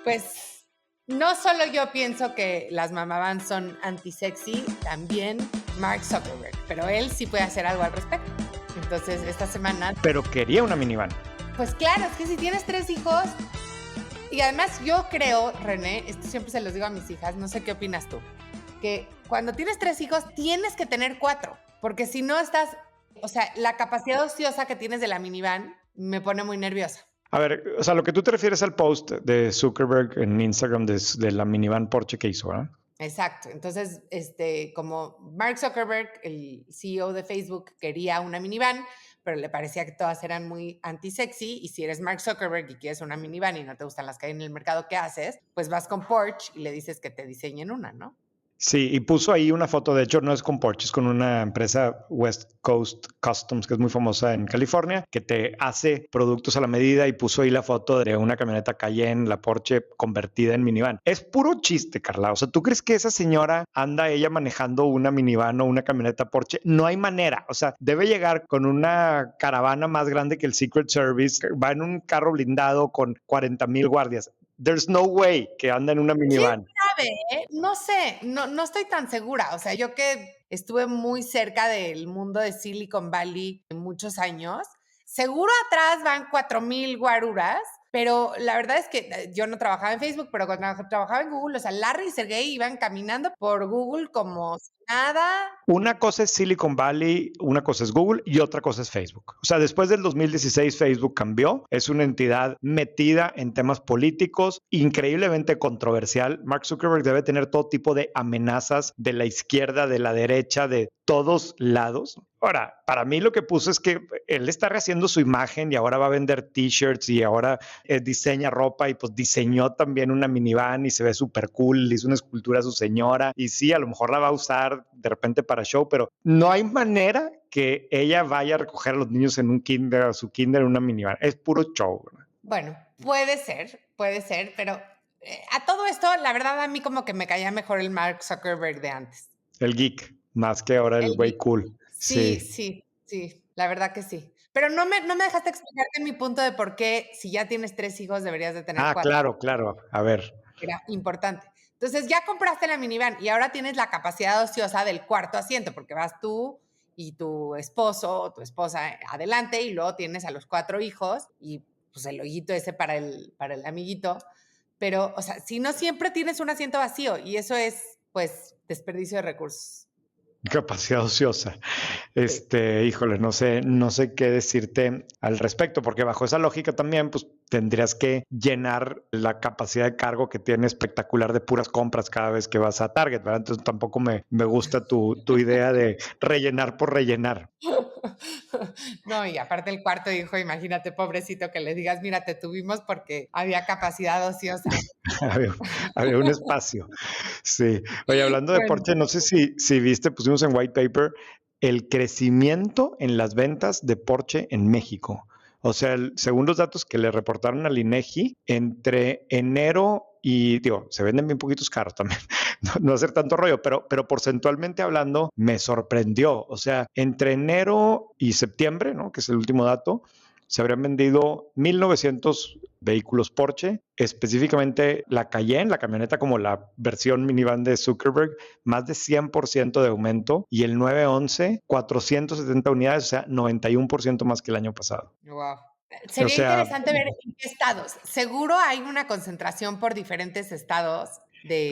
Pues no solo yo pienso que las mamavans son anti-sexy, también Mark Zuckerberg, pero él sí puede hacer algo al respecto. Entonces, esta semana... Pero quería una minivan. Pues claro, es que si tienes 3 hijos... Y además yo creo, René, esto siempre se los digo a mis hijas, no sé qué opinas tú, que cuando tienes 3 hijos tienes que tener 4, porque si no estás... O sea, la capacidad ociosa que tienes de la minivan me pone muy nerviosa. A ver, o sea, lo que tú te refieres al post de Zuckerberg en Instagram de la minivan Porsche que hizo, ¿verdad? Exacto. Entonces, como Mark Zuckerberg, el CEO de Facebook, quería una minivan, pero le parecía que todas eran muy anti-sexy, y si eres Mark Zuckerberg y quieres una minivan y no te gustan las que hay en el mercado, ¿qué haces? Pues vas con Porsche y le dices que te diseñen una, ¿no? Sí, y puso ahí una foto, de hecho no es con Porsche, es con una empresa West Coast Customs que es muy famosa en California, que te hace productos a la medida, y puso ahí la foto de una camioneta Cayenne, la Porsche convertida en minivan. Es puro chiste, Carla. O sea, ¿tú crees que esa señora anda ella manejando una minivan o una camioneta Porsche? No hay manera. O sea, debe llegar con una caravana más grande que el Secret Service, va en un carro blindado con 40,000 guardias. There's no way que anda en una minivan. ¿Sabe? No sé, no estoy tan segura. O sea, yo que estuve muy cerca del mundo de Silicon Valley en muchos años, seguro atrás van 4,000 guaruras, pero la verdad es que yo no trabajaba en Facebook, pero cuando trabajaba en Google, o sea, Larry y Sergey iban caminando por Google como si nada. Una cosa es Silicon Valley, una cosa es Google y otra cosa es Facebook. O sea, después del 2016 Facebook cambió, es una entidad metida en temas políticos, increíblemente controversial. Mark Zuckerberg debe tener todo tipo de amenazas de la izquierda, de la derecha, de todos lados. Ahora, para mí lo que puso es que él está rehaciendo su imagen y ahora va a vender t-shirts y ahora diseña ropa, y pues diseñó también una minivan y se ve súper cool, le hizo una escultura a su señora y sí, a lo mejor la va a usar de repente para show, pero no hay manera que ella vaya a recoger a los niños en un kinder, a su kinder en una minivan. Es puro show, ¿verdad? Bueno, puede ser, pero a todo esto, la verdad, a mí como que me caía mejor el Mark Zuckerberg de antes. El geek, más que ahora el güey cool. Sí, la verdad que sí. Pero no me dejaste explicarte mi punto de por qué, si ya tienes 3 hijos, deberías de tener 4. Claro. A ver. Era importante. Entonces, ya compraste la minivan y ahora tienes la capacidad ociosa del cuarto asiento, porque vas tú y tu esposo o tu esposa adelante, y luego tienes a los 4 hijos y pues el hoyito ese para el amiguito. Pero, o sea, si no, siempre tienes un asiento vacío, y eso es, pues, desperdicio de recursos. Capacidad ociosa. Híjole, no sé qué decirte al respecto, porque bajo esa lógica también, pues tendrías que llenar la capacidad de cargo que tiene espectacular de puras compras cada vez que vas a Target, ¿verdad? Entonces tampoco me gusta tu idea de rellenar por rellenar. No, y aparte el cuarto hijo, imagínate, pobrecito, que le digas, mira, te tuvimos porque había capacidad ociosa. había un espacio. Sí. Oye, hablando de Porsche, no sé si viste, pusimos en White Paper el crecimiento en las ventas de Porsche en México. O sea, según los datos que le reportaron al INEGI, entre enero y, se venden bien poquitos carros también, no hacer tanto rollo, pero porcentualmente hablando, me sorprendió. O sea, entre enero y septiembre, ¿no?, que es el último dato, se habrían vendido 1,900 vehículos Porsche, específicamente la Cayenne, la camioneta como la versión minivan de Zuckerberg, más de 100% de aumento, y el 911, 470 unidades, o sea, 91% más que el año pasado. Wow. Sería interesante ver en qué estados. Seguro hay una concentración por diferentes estados.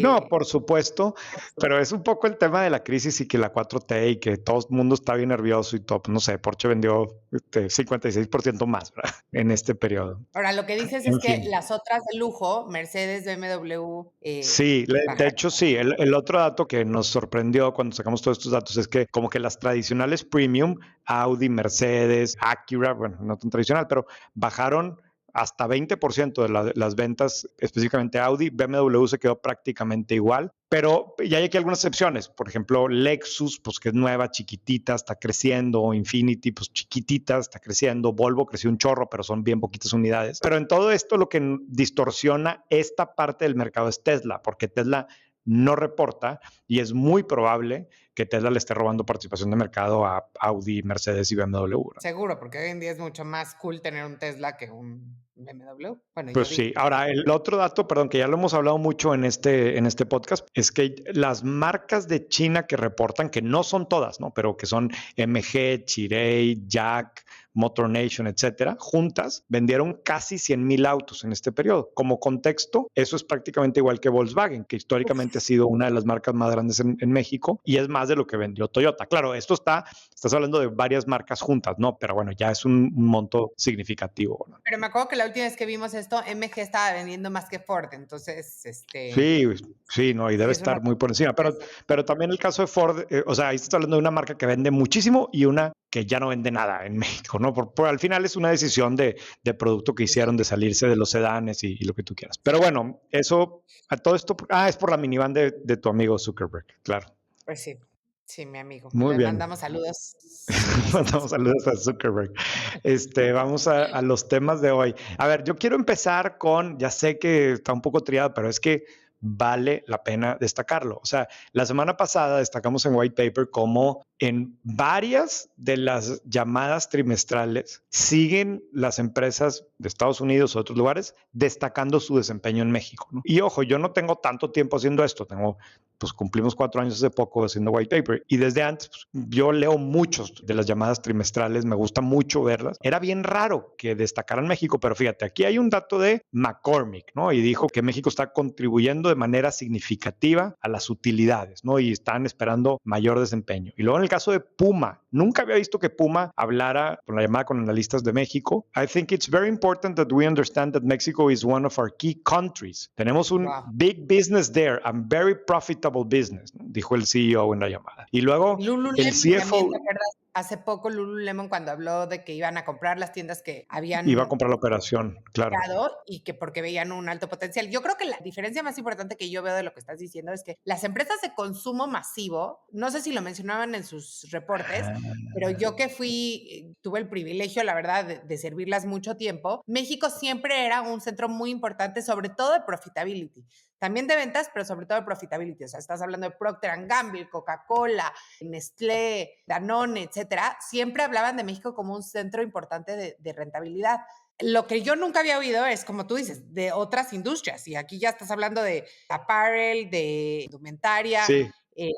No, por supuesto, pero es un poco el tema de la crisis y que la 4T y que todo el mundo está bien nervioso y todo. No sé, Porsche vendió 56% más, ¿verdad?, en este periodo. Ahora, lo que dices es que las otras de lujo, Mercedes, BMW... sí, de hecho sí. El otro dato que nos sorprendió cuando sacamos todos estos datos es que como que las tradicionales premium, Audi, Mercedes, Acura, bueno, no tan tradicional, pero bajaron hasta 20% de las ventas, específicamente Audi. BMW se quedó prácticamente igual, pero ya hay aquí algunas excepciones. Por ejemplo, Lexus, pues que es nueva, chiquitita, está creciendo. Infiniti, pues chiquitita, está creciendo. Volvo creció un chorro, pero son bien poquitas unidades. Pero en todo esto lo que distorsiona esta parte del mercado es Tesla, porque Tesla no reporta y es muy probable que Tesla le esté robando participación de mercado a Audi, Mercedes y BMW. ¿No? Seguro, porque hoy en día es mucho más cool tener un Tesla que un BMW. Bueno, pues sí. Ahora, el otro dato, perdón, que ya lo hemos hablado mucho en este podcast, es que las marcas de China que reportan, que no son todas, ¿no? Pero que son MG, Chery, Jack, Motor Nation, etcétera, juntas vendieron casi 100,000 autos en este periodo. Como contexto, eso es prácticamente igual que Volkswagen, que históricamente ha sido una de las marcas más grandes en México y es más de lo que vendió Toyota. Claro, estás hablando de varias marcas juntas, ¿no? Pero bueno, ya es un monto significativo, ¿no? Pero me acuerdo que la última vez que vimos esto, MG estaba vendiendo más que Ford, entonces, Sí, no, y debe estar muy por encima. Pero también el caso de Ford, o sea, ahí estás hablando de una marca que vende muchísimo y una que ya no vende nada en México, ¿no? Al final es una decisión de producto que hicieron de salirse de los sedanes y lo que tú quieras. Pero bueno, todo esto, es por la minivan de tu amigo Zuckerberg, claro. Pues sí. Sí, mi amigo. Muy Le bien. mandamos saludos. Mandamos saludos a Zuckerberg. Vamos a los temas de hoy. A ver, yo quiero empezar ya sé que está un poco triado, pero es que vale la pena destacarlo. O sea, la semana pasada destacamos en White Paper cómo en varias de las llamadas trimestrales siguen las empresas de Estados Unidos o otros lugares destacando su desempeño en México, ¿no? Y ojo, yo no tengo tanto tiempo haciendo esto, pues cumplimos 4 años hace poco haciendo White Paper y desde antes pues, yo leo muchos de las llamadas trimestrales, me gusta mucho verlas. Era bien raro que destacaran México, pero fíjate, aquí hay un dato de McCormick, ¿no? Y dijo que México está contribuyendo de manera significativa a las utilidades, ¿no? Y están esperando mayor desempeño. Y luego en el caso de Puma, nunca había visto que Puma hablara con la llamada con analistas de México. I think it's very important that we understand that Mexico is one of our key countries. Tenemos un big business there and very profitable business, ¿no? Dijo el CEO en la llamada. Y luego el CFO... También, ¿te acuerdas? Hace poco Lululemon cuando habló de que iban a comprar las tiendas que habían... Iba a comprar la operación, claro. Y que porque veían un alto potencial. Yo creo que la diferencia más importante que yo veo de lo que estás diciendo es que las empresas de consumo masivo, no sé si lo mencionaban en sus reportes, pero yo que tuve el privilegio, la verdad, de servirlas mucho tiempo, México siempre era un centro muy importante, sobre todo de profitability. También de ventas, pero sobre todo de profitability. O sea, estás hablando de Procter & Gamble, Coca-Cola, Nestlé, Danone, etcétera. Siempre hablaban de México como un centro importante de rentabilidad. Lo que yo nunca había oído es, como tú dices, de otras industrias. Y aquí ya estás hablando de apparel, de indumentaria,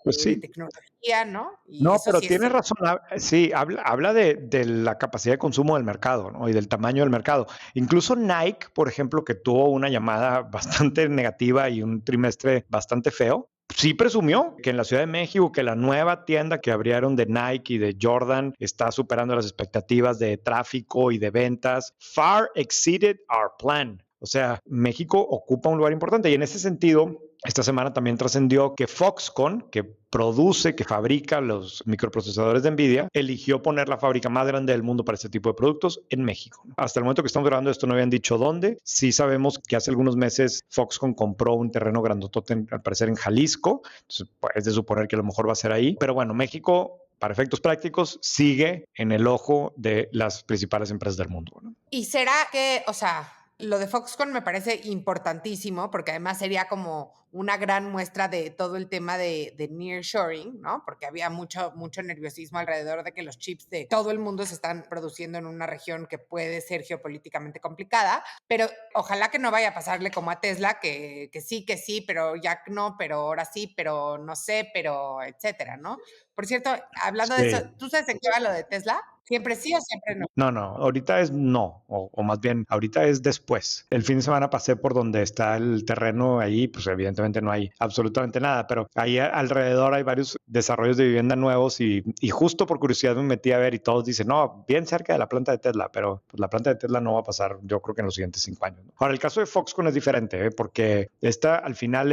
pues sí. de tecnología, ¿no? Y no, eso pero sí tienes razón. Sí, habla de la capacidad de consumo del mercado, ¿no? Y del tamaño del mercado. Incluso Nike, por ejemplo, que tuvo una llamada bastante negativa y un trimestre bastante feo, sí presumió que en la Ciudad de México, que la nueva tienda que abrieron de Nike y de Jordan está superando las expectativas de tráfico y de ventas. Far exceeded our plan. O sea, México ocupa un lugar importante y en ese sentido, esta semana también trascendió que Foxconn, que produce, que fabrica los microprocesadores de NVIDIA, eligió poner la fábrica más grande del mundo para este tipo de productos en México. Hasta el momento que estamos grabando esto no habían dicho dónde. Sí sabemos que hace algunos meses Foxconn compró un terreno grandotote, al parecer en Jalisco. Entonces, pues, es de suponer que a lo mejor va a ser ahí. Pero bueno, México, para efectos prácticos, sigue en el ojo de las principales empresas del mundo, ¿no? ¿Y será que, o sea, lo de Foxconn me parece importantísimo porque además sería como una gran muestra de todo el tema de nearshoring, ¿no? Porque había mucho nerviosismo alrededor de que los chips de todo el mundo se están produciendo en una región que puede ser geopolíticamente complicada, pero ojalá que no vaya a pasarle como a Tesla, que sí, pero ya no, pero ahora sí, pero no sé, pero etcétera, ¿no? Por cierto, hablando de eso, ¿tú sabes en qué va lo de Tesla? ¿Siempre sí o siempre no? No, ahorita es no, o más bien, ahorita es después. El fin de semana pasé por donde está el terreno ahí, pues evidentemente no hay absolutamente nada, pero ahí alrededor hay varios desarrollos de vivienda nuevos y justo por curiosidad me metí a ver y todos dicen, no, bien cerca de la planta de Tesla, pero pues, la planta de Tesla no va a pasar, yo creo que en los siguientes 5 años, ¿no? Ahora, el caso de Foxconn es diferente, porque esta al final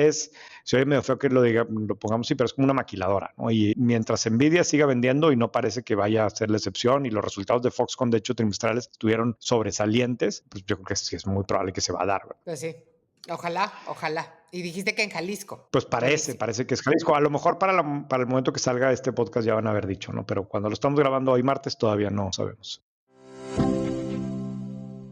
se oye medio feo que lo pongamos así, pero es como una maquiladora, ¿no? Y mientras Nvidia siga vendiendo y no parece que vaya a ser la excepción y los resultados de Foxconn, de hecho, trimestrales estuvieron sobresalientes, pues yo creo que sí es muy probable que se va a dar, ¿verdad? Pues sí, ojalá. Y dijiste que en Jalisco. Pues parece que es Jalisco. A lo mejor para el momento que salga este podcast ya van a haber dicho, ¿no? Pero cuando lo estamos grabando hoy martes todavía no sabemos.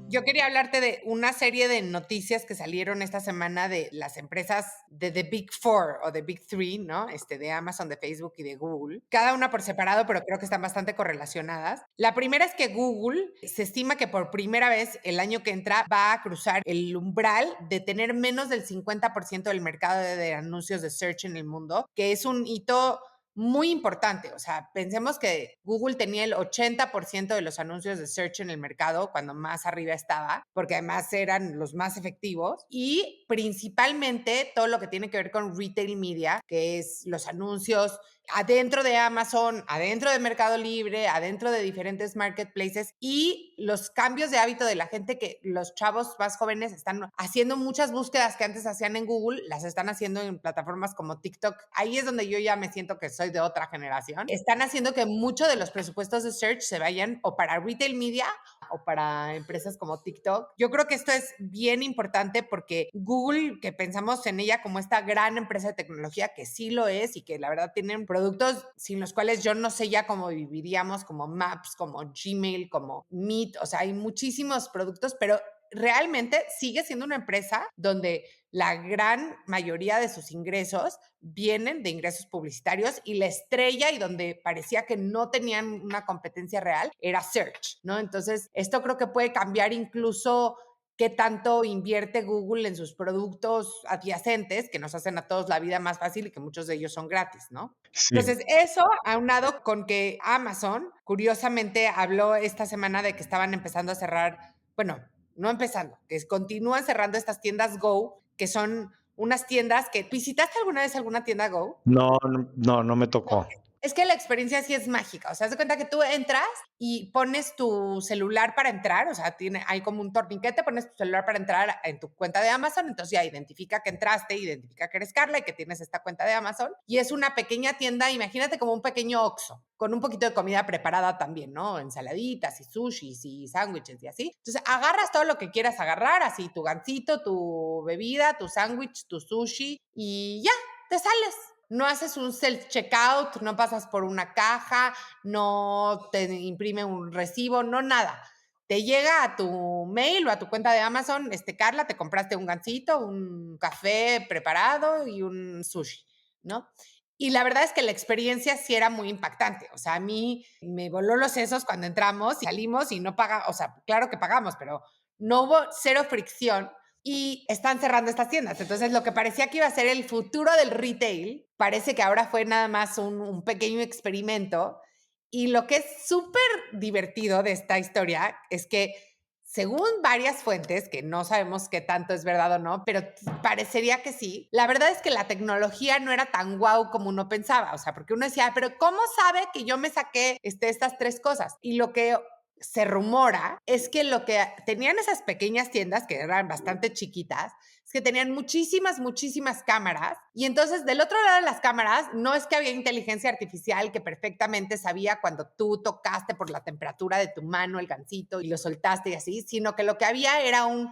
Yo quería hablarte de una serie de noticias que salieron esta semana de las empresas de The Big Four o The Big Three, ¿no? De Amazon, de Facebook y de Google. Cada una por separado, pero creo que están bastante correlacionadas. La primera es que Google se estima que por primera vez el año que entra va a cruzar el umbral de tener menos del 50% del mercado de anuncios de search en el mundo, que es un hito muy importante. O sea, pensemos que Google tenía el 80% de los anuncios de search en el mercado cuando más arriba estaba, porque además eran los más efectivos, y principalmente todo lo que tiene que ver con retail media, que es los anuncios adentro de Amazon, adentro de Mercado Libre, adentro de diferentes marketplaces, y los cambios de hábito de la gente, que los chavos más jóvenes están haciendo muchas búsquedas que antes hacían en Google, las están haciendo en plataformas como TikTok. Ahí es donde yo ya me siento que soy de otra generación. Están haciendo que muchos de los presupuestos de search se vayan o para retail media o para empresas como TikTok. Yo creo que esto es bien importante porque Google, que pensamos en ella como esta gran empresa de tecnología, que sí lo es y que la verdad tienen productos sin los cuales yo no sé ya cómo viviríamos, como Maps, como Gmail, como Meet, o sea, hay muchísimos productos, pero realmente sigue siendo una empresa donde la gran mayoría de sus ingresos vienen de ingresos publicitarios, y la estrella y donde parecía que no tenían una competencia real era search, ¿no? Entonces, esto creo que puede cambiar incluso qué tanto invierte Google en sus productos adyacentes que nos hacen a todos la vida más fácil y que muchos de ellos son gratis, ¿no? Sí. Entonces, eso aunado con que Amazon, curiosamente, habló esta semana de que estaban empezando a cerrar, bueno, no empezando, que continúan cerrando estas tiendas Go, que son unas tiendas que... ¿Visitaste alguna vez alguna tienda Go? No, no me tocó. Es que la experiencia sí es mágica. O sea, haz de cuenta que tú entras y pones tu celular para entrar. O sea, hay como un torniquete, pones tu celular para entrar en tu cuenta de Amazon. Entonces ya identifica que entraste, identifica que eres Carla y que tienes esta cuenta de Amazon. Y es una pequeña tienda, imagínate como un pequeño Oxxo, con un poquito de comida preparada también, ¿no? Ensaladitas y sushis y sándwiches y así. Entonces agarras todo lo que quieras agarrar, así tu gansito, tu bebida, tu sándwich, tu sushi, y ya, te sales. No haces un self-checkout, no pasas por una caja, no te imprime un recibo, no nada. Te llega a tu mail o a tu cuenta de Amazon, Carla, te compraste un gansito, un café preparado y un sushi, ¿no? Y la verdad es que la experiencia sí era muy impactante. O sea, a mí me voló los sesos cuando entramos y salimos y no pagamos, o sea, claro que pagamos, pero no hubo cero fricción. Y están cerrando estas tiendas. Entonces, lo que parecía que iba a ser el futuro del retail, parece que ahora fue nada más un pequeño experimento. Y lo que es súper divertido de esta historia es que, según varias fuentes, que no sabemos qué tanto es verdad o no, pero parecería que sí, la verdad es que la tecnología no era tan guau como uno pensaba. O sea, porque uno decía, pero ¿cómo sabe que yo me saqué estas tres cosas? Y lo que se rumora es que lo que tenían esas pequeñas tiendas, que eran bastante chiquitas, es que tenían muchísimas cámaras, y entonces del otro lado de las cámaras no es que había inteligencia artificial que perfectamente sabía cuando tú tocaste por la temperatura de tu mano el gansito y lo soltaste y así, sino que lo que había era un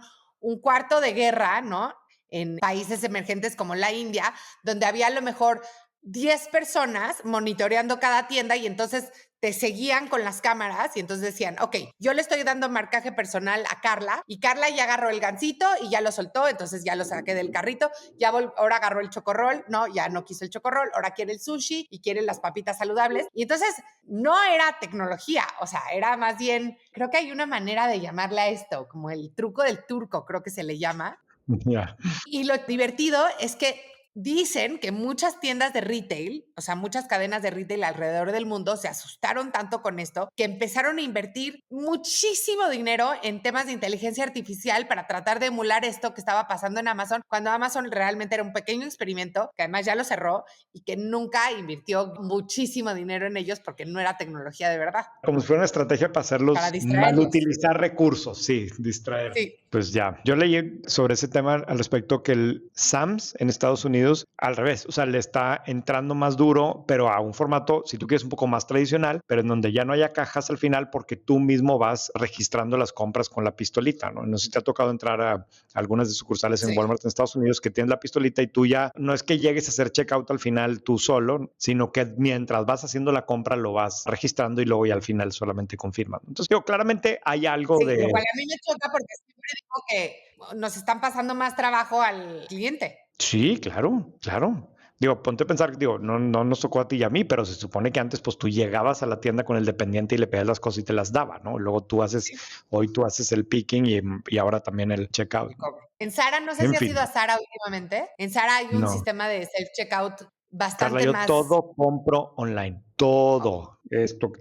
cuarto de guerra, ¿no? En países emergentes como la India, donde había a lo mejor 10 personas monitoreando cada tienda, y entonces te seguían con las cámaras y entonces decían, ok, yo le estoy dando marcaje personal a Carla y Carla ya agarró el gansito y ya lo soltó, entonces ya lo saqué del carrito, ya ahora agarró el chocorrol, no, ya no quiso el chocorrol, ahora quiere el sushi y quiere las papitas saludables. Y entonces no era tecnología, o sea, era más bien, creo que hay una manera de llamarla a esto, como el truco del turco, creo que se le llama. Yeah. Y lo divertido es que dicen que muchas tiendas de retail, o sea, muchas cadenas de retail alrededor del mundo se asustaron tanto con esto que empezaron a invertir muchísimo dinero en temas de inteligencia artificial para tratar de emular esto que estaba pasando en Amazon, cuando Amazon realmente era un pequeño experimento, que además ya lo cerró y que nunca invirtió muchísimo dinero en ellos porque no era tecnología de verdad. Como si fuera una estrategia para hacerlos Para mal distraerlos. utilizar recursos, sí, distraer. Sí. Pues ya, yo leí sobre ese tema al respecto que el Sams en Estados Unidos, al revés, o sea, le está entrando más duro, pero a un formato, si tú quieres, un poco más tradicional, pero en donde ya no haya cajas al final porque tú mismo vas registrando las compras con la pistolita, ¿no? No sé si te ha tocado entrar a algunas de sucursales en Sí. Walmart en Estados Unidos que tienen la pistolita y tú ya, no es que llegues a hacer checkout al final tú solo, sino que mientras vas haciendo la compra lo vas registrando y luego ya al final solamente confirman. Entonces, digo, claramente hay algo Sí, lo de... cual a mí me choca porque siempre digo que nos están pasando más trabajo al cliente. Sí, claro, claro. Digo, ponte a pensar, digo, no nos tocó a ti y a mí, pero se supone que antes, pues tú llegabas a la tienda con el dependiente y le pedías las cosas y te las daba, ¿no? Luego Sí, hoy tú haces el picking y ahora también el checkout, el ¿no? cobro. En Zara, no sé En si has ido a fin, Zara últimamente. En Zara hay un no. sistema de self-checkout Carla, bastante yo más. todo compro online, todo. Esto que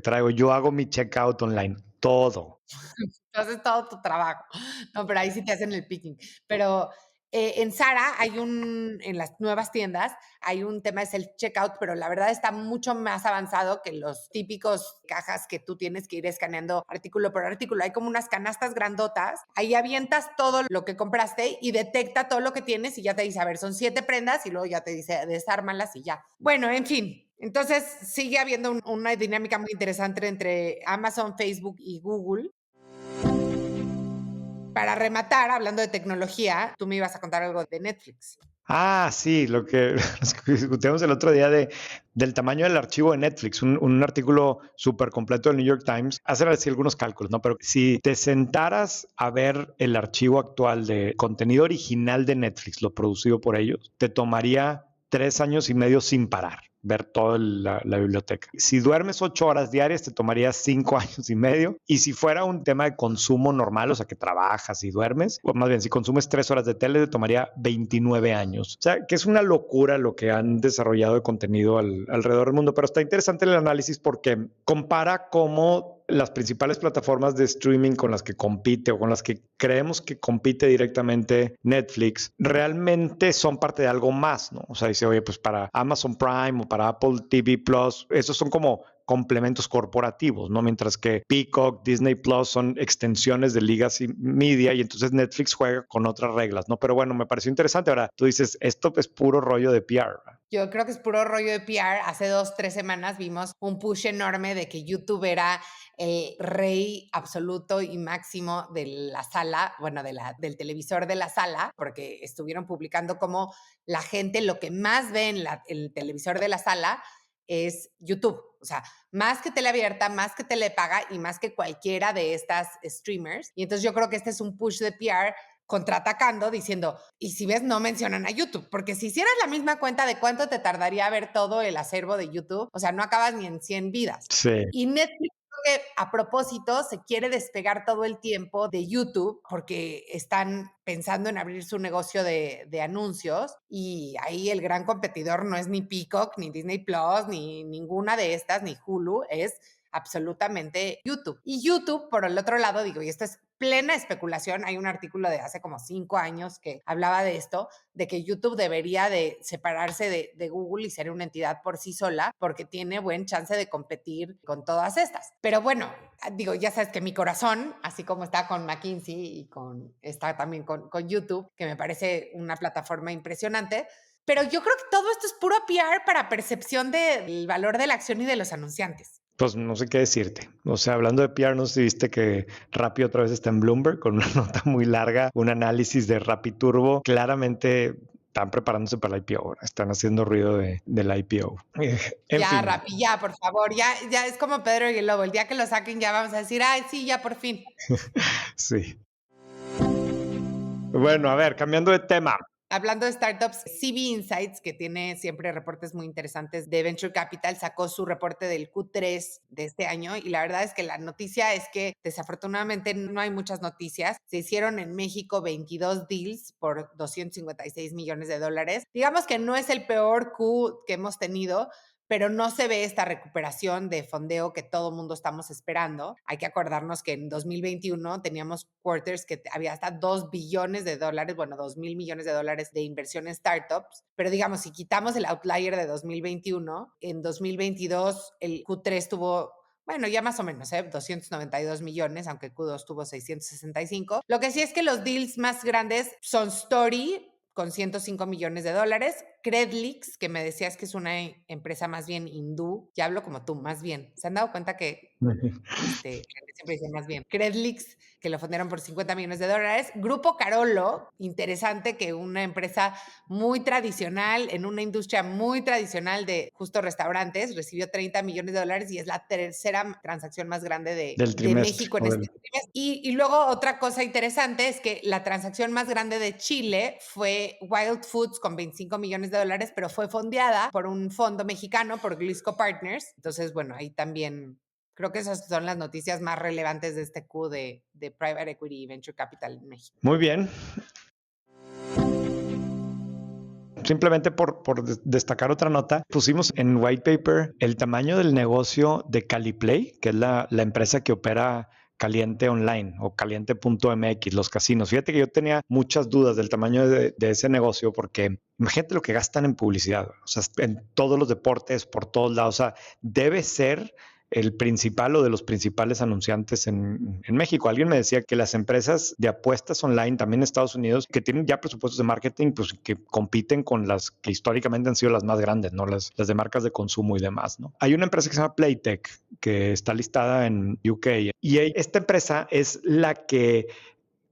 traigo, yo hago mi checkout online, todo. Tú haces todo tu trabajo. No, pero ahí sí te hacen el picking. Pero en Zara en las nuevas tiendas, hay un tema de self-checkout, pero la verdad está mucho más avanzado que los típicos cajas que tú tienes que ir escaneando artículo por artículo. Hay como unas canastas grandotas, ahí avientas todo lo que compraste y detecta todo lo que tienes y ya te dice, a ver, son 7 prendas y luego ya te dice, desármalas y ya. Bueno, en fin. Entonces sigue habiendo una dinámica muy interesante entre Amazon, Facebook y Google. Para rematar, hablando de tecnología, tú me ibas a contar algo de Netflix. Ah, sí, lo que discutimos el otro día del tamaño del archivo de Netflix, un artículo súper completo del New York Times, hacer así algunos cálculos, ¿no? Pero si te sentaras a ver el archivo actual de contenido original de Netflix, lo producido por ellos, te tomaría 3 años y medio sin parar ver toda la biblioteca. Si duermes 8 horas diarias, te tomaría 5 años y medio. Y si fuera un tema de consumo normal, o sea, que trabajas y duermes, o más bien, si consumes 3 horas de tele, te tomaría 29 años. O sea, que es una locura lo que han desarrollado de contenido alrededor del mundo. Pero está interesante el análisis porque compara cómo las principales plataformas de streaming con las que compite o con las que creemos que compite directamente Netflix, realmente son parte de algo más, ¿no? O sea, dice, oye, pues para Amazon Prime o para Apple TV Plus, esos son como complementos corporativos, ¿no? Mientras que Peacock, Disney Plus son extensiones de Legacy Media y entonces Netflix juega con otras reglas, ¿no? Pero bueno, me pareció interesante. Ahora, tú dices, esto es puro rollo de PR, ¿verdad? Yo creo que es puro rollo de PR. Hace 2, 3 semanas vimos un push enorme de que YouTube era el rey absoluto y máximo de la sala, bueno, del televisor de la sala, porque estuvieron publicando como la gente lo que más ve en el televisor de la sala es YouTube. O sea, más que tele abierta, más que tele paga y más que cualquiera de estas streamers. Y entonces yo creo que este es un push de PR contraatacando diciendo, y si ves, no mencionan a YouTube, porque si hicieras la misma cuenta de cuánto te tardaría ver todo el acervo de YouTube, o sea, no acabas ni en 100 vidas. Sí. Y Netflix creo que a propósito se quiere despegar todo el tiempo de YouTube porque están pensando en abrir su negocio de anuncios y ahí el gran competidor no es ni Peacock, ni Disney Plus, ni ninguna de estas, ni Hulu, es absolutamente YouTube. Y YouTube, por el otro lado, digo, y esto es plena especulación, hay un artículo de hace como 5 años que hablaba de esto, de que YouTube debería de separarse de Google y ser una entidad por sí sola, porque tiene buen chance de competir con todas estas. Pero bueno, digo, ya sabes que mi corazón, así como está con McKinsey y está también con YouTube, que me parece una plataforma impresionante, pero yo creo que todo esto es puro PR para percepción del valor de la acción y de los anunciantes. Pues no sé qué decirte. O sea, hablando de PR, no sé si viste que Rappi otra vez está en Bloomberg con una nota muy larga, un análisis de Rappi Turbo. Claramente están preparándose para el IPO ahora, están haciendo ruido del IPO. En Ya, fin, Rappi, ya, por favor, ya es como Pedro y el Lobo. El día que lo saquen ya vamos a decir, ay, sí, ya por fin. sí. Bueno, a ver, cambiando de tema. Hablando de startups, CB Insights, que tiene siempre reportes muy interesantes de Venture Capital, sacó su reporte del Q3 de este año y la verdad es que la noticia es que desafortunadamente no hay muchas noticias. Se hicieron en México 22 deals por 256 millones de dólares. Digamos que no es el peor Q que hemos tenido, pero no se ve esta recuperación de fondeo que todo mundo estamos esperando. Hay que acordarnos que en 2021 teníamos quarters que había hasta 2 billones de dólares, bueno, 2,000 millones de dólares de inversión en startups, pero digamos, si quitamos el outlier de 2021, en 2022 el Q3 tuvo Bueno, ya más o menos, 292 millones, aunque Q2 tuvo 665. Lo que sí es que los deals más grandes son Story, con 105 millones de dólares, Credlix, que me decías que es una empresa más bien hindú, ya hablo como tú, más bien. ¿Se han dado cuenta que siempre dicen más bien? Credlix, que lo fundaron por 50 millones de dólares. Grupo Carolo, interesante que una empresa muy tradicional, en una industria muy tradicional de justo restaurantes, recibió 30 millones de dólares y es la tercera transacción más grande del de trimestre. México en este trimestre. Y luego otra cosa interesante es que la transacción más grande de Chile fue Wild Foods con 25 millones de dólares, pero fue fondeada por un fondo mexicano, por Glisco Partners. Entonces, bueno, ahí también creo que esas son las noticias más relevantes de este Q de Private Equity y Venture Capital en México. Muy bien. Simplemente por destacar otra nota, pusimos en white paper el tamaño del negocio de Caliplay, que es la empresa que opera Caliente Online o Caliente.mx, los casinos. Fíjate que yo tenía muchas dudas del tamaño de ese negocio porque imagínate lo que gastan en publicidad, o sea, en todos los deportes, por todos lados, o sea, debe ser el principal o de los principales anunciantes en México. Alguien me decía que las empresas de apuestas online, también en Estados Unidos, que tienen ya presupuestos de marketing, pues que compiten con las que históricamente han sido las más grandes, ¿no? Las de marcas de consumo y demás, ¿no? Hay una empresa que se llama Playtech, que está listada en UK, y esta empresa es la que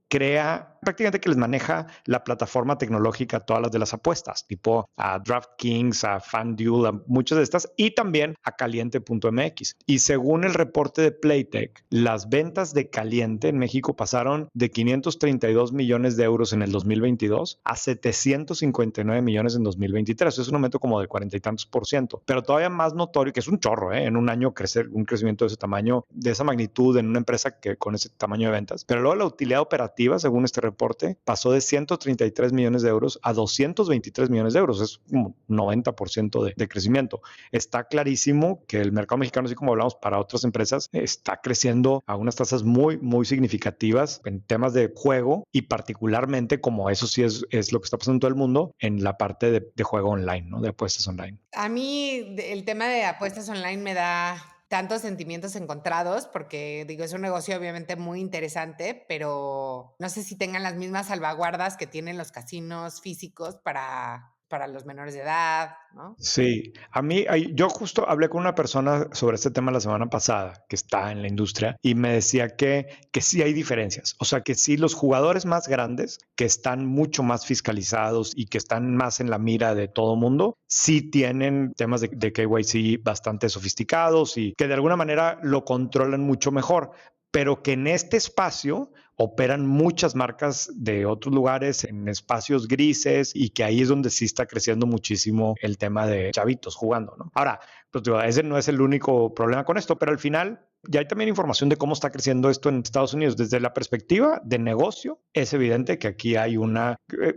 crea, prácticamente que les maneja la plataforma tecnológica a todas las de las apuestas, tipo a DraftKings, a FanDuel, a muchas de estas, y también a Caliente.mx. Y según el reporte de Playtech, las ventas de Caliente en México pasaron de 532 millones de euros en el 2022 a 759 millones en 2023. Eso es un aumento como de 40 y tantos %. Pero todavía más notorio, que es un chorro, en un año crecer un crecimiento de ese tamaño, de esa magnitud en una empresa que con ese tamaño de ventas. Pero luego la utilidad operativa, según este reporte, pasó de 133 millones de euros a 223 millones de euros. Es como 90% de crecimiento. Está clarísimo que el mercado mexicano, así como hablamos para otras empresas, está creciendo a unas tasas muy, muy significativas en temas de juego y particularmente, como eso sí es lo que está pasando en todo el mundo, en la parte de juego online, ¿no? De apuestas online. A mí el tema de apuestas online me da tantos sentimientos encontrados porque digo, es un negocio obviamente muy interesante, pero no sé si tengan las mismas salvaguardas que tienen los casinos físicos para los menores de edad, ¿no? Sí, a mí, yo justo hablé con una persona sobre este tema la semana pasada, que está en la industria, y me decía que sí hay diferencias. O sea, que sí los jugadores más grandes, que están mucho más fiscalizados y que están más en la mira de todo mundo, sí tienen temas de KYC bastante sofisticados y que de alguna manera lo controlan mucho mejor, pero que en este espacio operan muchas marcas de otros lugares en espacios grises y que ahí es donde sí está creciendo muchísimo el tema de chavitos jugando, ¿no? Ahora, pues digo, ese no es el único problema con esto, pero al final ya hay también información de cómo está creciendo esto en Estados Unidos. Desde la perspectiva de negocio, es evidente que aquí hay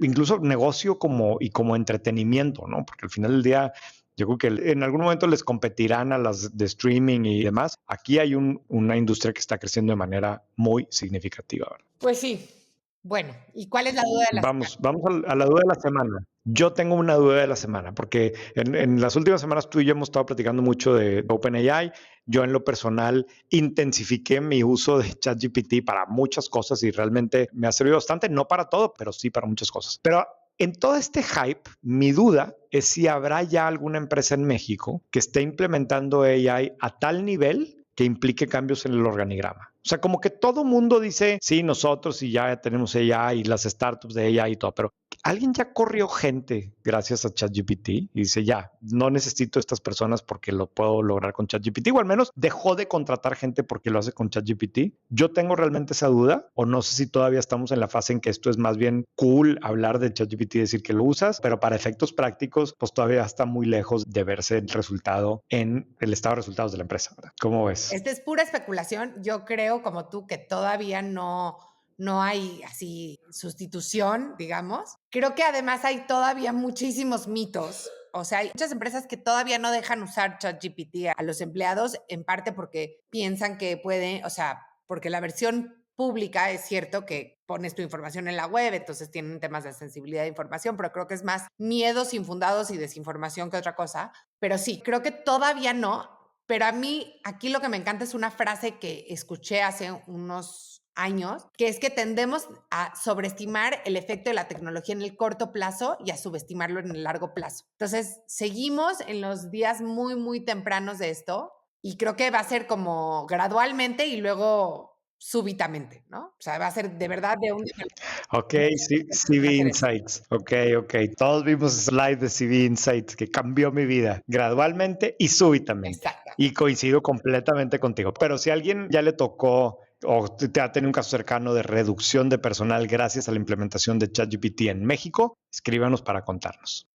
incluso negocio como entretenimiento, ¿no? Porque al final del día yo creo que en algún momento les competirán a las de streaming y demás. Aquí hay una industria que está creciendo de manera muy significativa, ¿verdad? Pues sí. Bueno, ¿y cuál es la duda de la semana? Vamos a la duda de la semana. Yo tengo una duda de la semana, porque en las últimas semanas tú y yo hemos estado platicando mucho de OpenAI. Yo en lo personal intensifiqué mi uso de ChatGPT para muchas cosas y realmente me ha servido bastante, no para todo, pero sí para muchas cosas. Pero en todo este hype, mi duda es si habrá ya alguna empresa en México que esté implementando AI a tal nivel que implique cambios en el organigrama. O sea, como que todo mundo dice, sí, nosotros y ya tenemos AI y las startups de AI y todo, pero alguien ya corrió gente gracias a ChatGPT y dice, ya, no necesito estas personas porque lo puedo lograr con ChatGPT, o al menos dejó de contratar gente porque lo hace con ChatGPT. Yo tengo realmente esa duda, o no sé si todavía estamos en la fase en que esto es más bien cool hablar de ChatGPT y decir que lo usas, pero para efectos prácticos, pues todavía está muy lejos de verse el resultado en el estado de resultados de la empresa, ¿verdad? ¿Cómo ves? Esta es pura especulación. Yo creo, como tú, que todavía no hay así sustitución, digamos. Creo que además hay todavía muchísimos mitos. O sea, hay muchas empresas que todavía no dejan usar ChatGPT a los empleados, en parte porque piensan que pueden, o sea, porque la versión pública es cierto que pones tu información en la web, entonces tienen temas de sensibilidad de información, pero creo que es más miedos infundados y desinformación que otra cosa. Pero sí, creo que todavía no. Pero a mí aquí lo que me encanta es una frase que escuché hace unos años, que es que tendemos a sobreestimar el efecto de la tecnología en el corto plazo y a subestimarlo en el largo plazo. Entonces, seguimos en los días muy, muy tempranos de esto y creo que va a ser como gradualmente y luego súbitamente, ¿no? O sea, va a ser de verdad de un... Ok, sí, CV Insights. Ok, ok. Todos vimos slide de CV Insights que cambió mi vida gradualmente y súbitamente. Exacto. Y coincido completamente contigo. Pero si a alguien ya le tocó o te ha tenido un caso cercano de reducción de personal gracias a la implementación de ChatGPT en México, escríbanos para contarnos.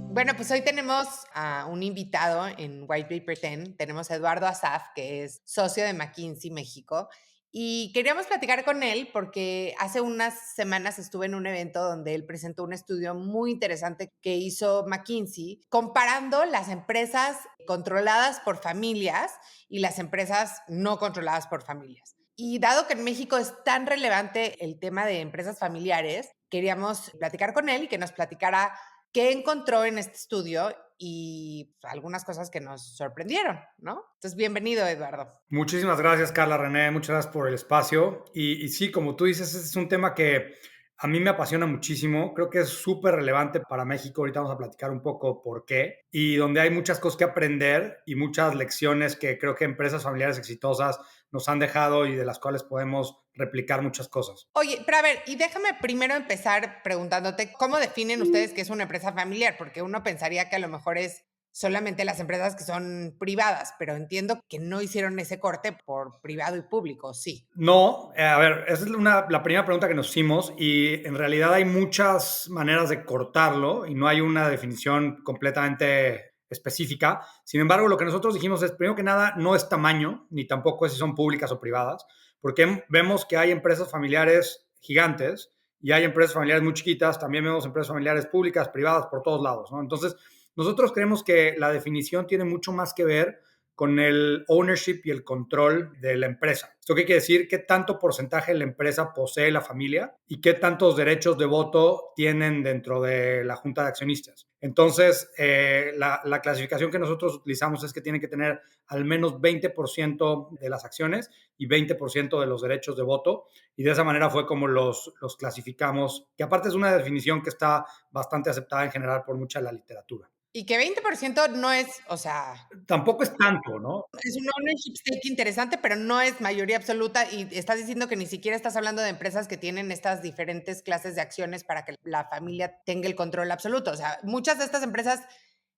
Bueno, pues hoy tenemos a un invitado en White Paper 10. Tenemos a Eduardo Asaf, que es socio de McKinsey México. Y queríamos platicar con él porque hace unas semanas estuve en un evento donde él presentó un estudio muy interesante que hizo McKinsey comparando las empresas controladas por familias y las empresas no controladas por familias. Y dado que en México es tan relevante el tema de empresas familiares, queríamos platicar con él y que nos platicara qué encontró en este estudio y algunas cosas que nos sorprendieron, ¿no? Entonces, bienvenido, Eduardo. Muchísimas gracias, Carla, René, muchas gracias por el espacio. Y sí, como tú dices, este es un tema que a mí me apasiona muchísimo, creo que es súper relevante para México, ahorita vamos a platicar un poco por qué, y donde hay muchas cosas que aprender y muchas lecciones que creo que empresas familiares exitosas nos han dejado y de las cuales podemos replicar muchas cosas. Oye, pero a ver, y déjame primero empezar preguntándote, ¿cómo definen ustedes qué es una empresa familiar? Porque uno pensaría que a lo mejor es solamente las empresas que son privadas, pero entiendo que no hicieron ese corte por privado y público, sí. No, a ver, esa es la primera pregunta que nos hicimos y en realidad hay muchas maneras de cortarlo y no hay una definición completamente específica. Sin embargo, lo que nosotros dijimos es, primero que nada, no es tamaño, ni tampoco es si son públicas o privadas, porque vemos que hay empresas familiares gigantes y hay empresas familiares muy chiquitas, también vemos empresas familiares públicas, privadas, por todos lados, ¿no? Entonces, nosotros creemos que la definición tiene mucho más que ver con el ownership y el control de la empresa. ¿Esto qué quiere decir? ¿Qué tanto porcentaje de la empresa posee la familia y qué tantos derechos de voto tienen dentro de la junta de accionistas? Entonces, la clasificación que nosotros utilizamos es que tienen que tener al menos 20% de las acciones y 20% de los derechos de voto, y de esa manera fue como los clasificamos, que aparte es una definición que está bastante aceptada en general por mucha de la literatura. Y que 20% no es, o sea, Tampoco es tanto, ¿no? es un ownership stake interesante, pero no es mayoría absoluta y estás diciendo que ni siquiera estás hablando de empresas que tienen estas diferentes clases de acciones para que la familia tenga el control absoluto. O sea, muchas de estas empresas,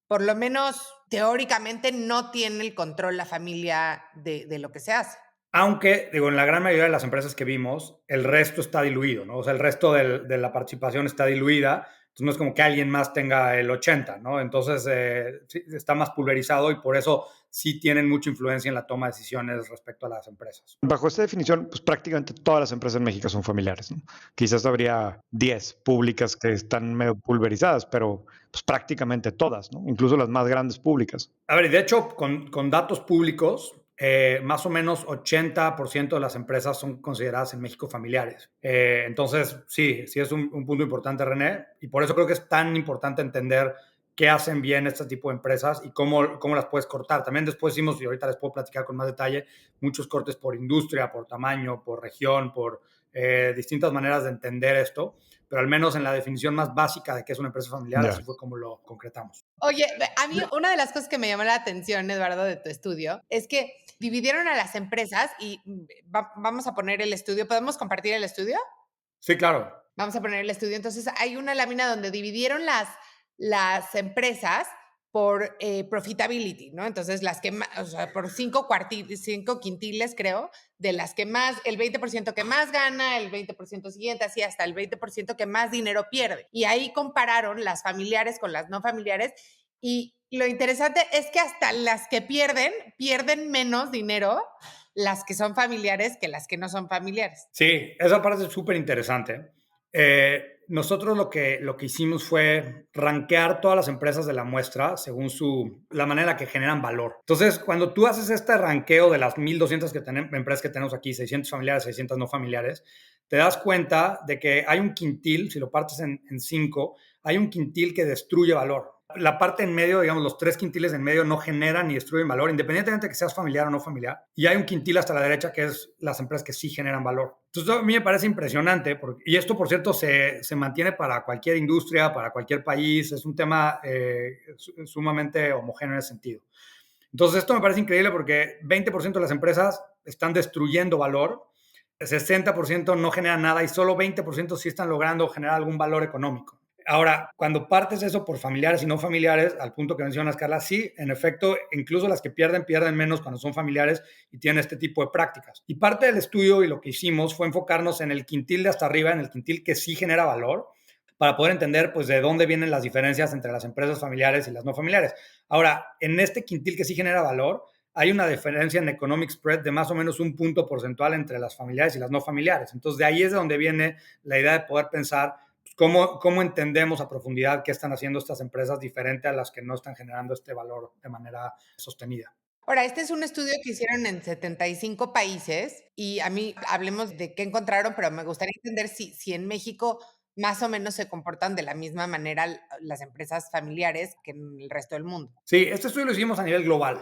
por lo menos teóricamente, no tienen el control la familia de lo que se hace. Aunque, digo, en la gran mayoría de las empresas que vimos, el resto está diluido, ¿no? O sea, el resto de la participación está diluida, entonces no es como que alguien más tenga el 80, ¿no? Entonces, sí, está más pulverizado y por eso sí tienen mucha influencia en la toma de decisiones respecto a las empresas. Bajo esta definición, pues prácticamente todas las empresas en México son familiares, ¿no? Quizás habría 10 públicas que están medio pulverizadas, pero pues prácticamente todas, ¿no? Incluso las más grandes públicas. A ver, y de hecho, con datos públicos, más o menos 80% de las empresas son consideradas en México familiares. Entonces, sí es un punto importante, René, y por eso creo que es tan importante entender qué hacen bien este tipo de empresas y cómo las puedes cortar. También después hicimos, y ahorita les puedo platicar con más detalle, muchos cortes por industria, por tamaño, por región, por distintas maneras de entender esto, pero al menos en la definición más básica de qué es una empresa familiar, así fue como lo concretamos. Oye, a mí una de las cosas que me llamó la atención, Eduardo, de tu estudio, es que dividieron a las empresas y vamos a poner el estudio. ¿Podemos compartir el estudio? Sí, claro. Vamos a poner el estudio. Entonces, hay una lámina donde dividieron las empresas por profitability, ¿no? Entonces, las que más, o sea, por cinco quintiles, creo, de las que más, el 20% que más gana, el 20% siguiente, así hasta el 20% que más dinero pierde. Y ahí compararon las familiares con las no familiares. Y lo interesante es que hasta las que pierden menos dinero las que son familiares que las que no son familiares. Sí, esa parte es súper interesante. Nosotros lo que hicimos fue rankear todas las empresas de la muestra según la manera en la que generan valor. Entonces, cuando tú haces este ranqueo de las 1,200 empresas que tenemos aquí, 600 familiares, 600 no familiares, te das cuenta de que hay un quintil, si lo partes en 5, hay un quintil que destruye valor. La parte en medio, digamos, los 3 quintiles en medio no generan ni destruyen valor, independientemente de que seas familiar o no familiar. Y hay un quintil hasta la derecha que es las empresas que sí generan valor. Entonces, a mí me parece impresionante, y esto, por cierto, se mantiene para cualquier industria, para cualquier país. Es un tema sumamente homogéneo en ese sentido. Entonces, esto me parece increíble porque 20% de las empresas están destruyendo valor, 60% no generan nada y solo 20% sí están logrando generar algún valor económico. Ahora, cuando partes eso por familiares y no familiares, al punto que mencionas, Carla, sí, en efecto, incluso las que pierden menos cuando son familiares y tienen este tipo de prácticas. Y parte del estudio y lo que hicimos fue enfocarnos en el quintil de hasta arriba, en el quintil que sí genera valor, para poder entender pues de dónde vienen las diferencias entre las empresas familiares y las no familiares. Ahora, en este quintil que sí genera valor, hay una diferencia en economic spread de más o menos 1 punto porcentual entre las familiares y las no familiares. Entonces, de ahí es de donde viene la idea de poder pensar cómo entendemos a profundidad qué están haciendo estas empresas diferente a las que no están generando este valor de manera sostenida. Ahora, este es un estudio que hicieron en 75 países y a mí hablemos de qué encontraron, pero me gustaría entender si en México más o menos se comportan de la misma manera las empresas familiares que en el resto del mundo. Sí, este estudio lo hicimos a nivel global.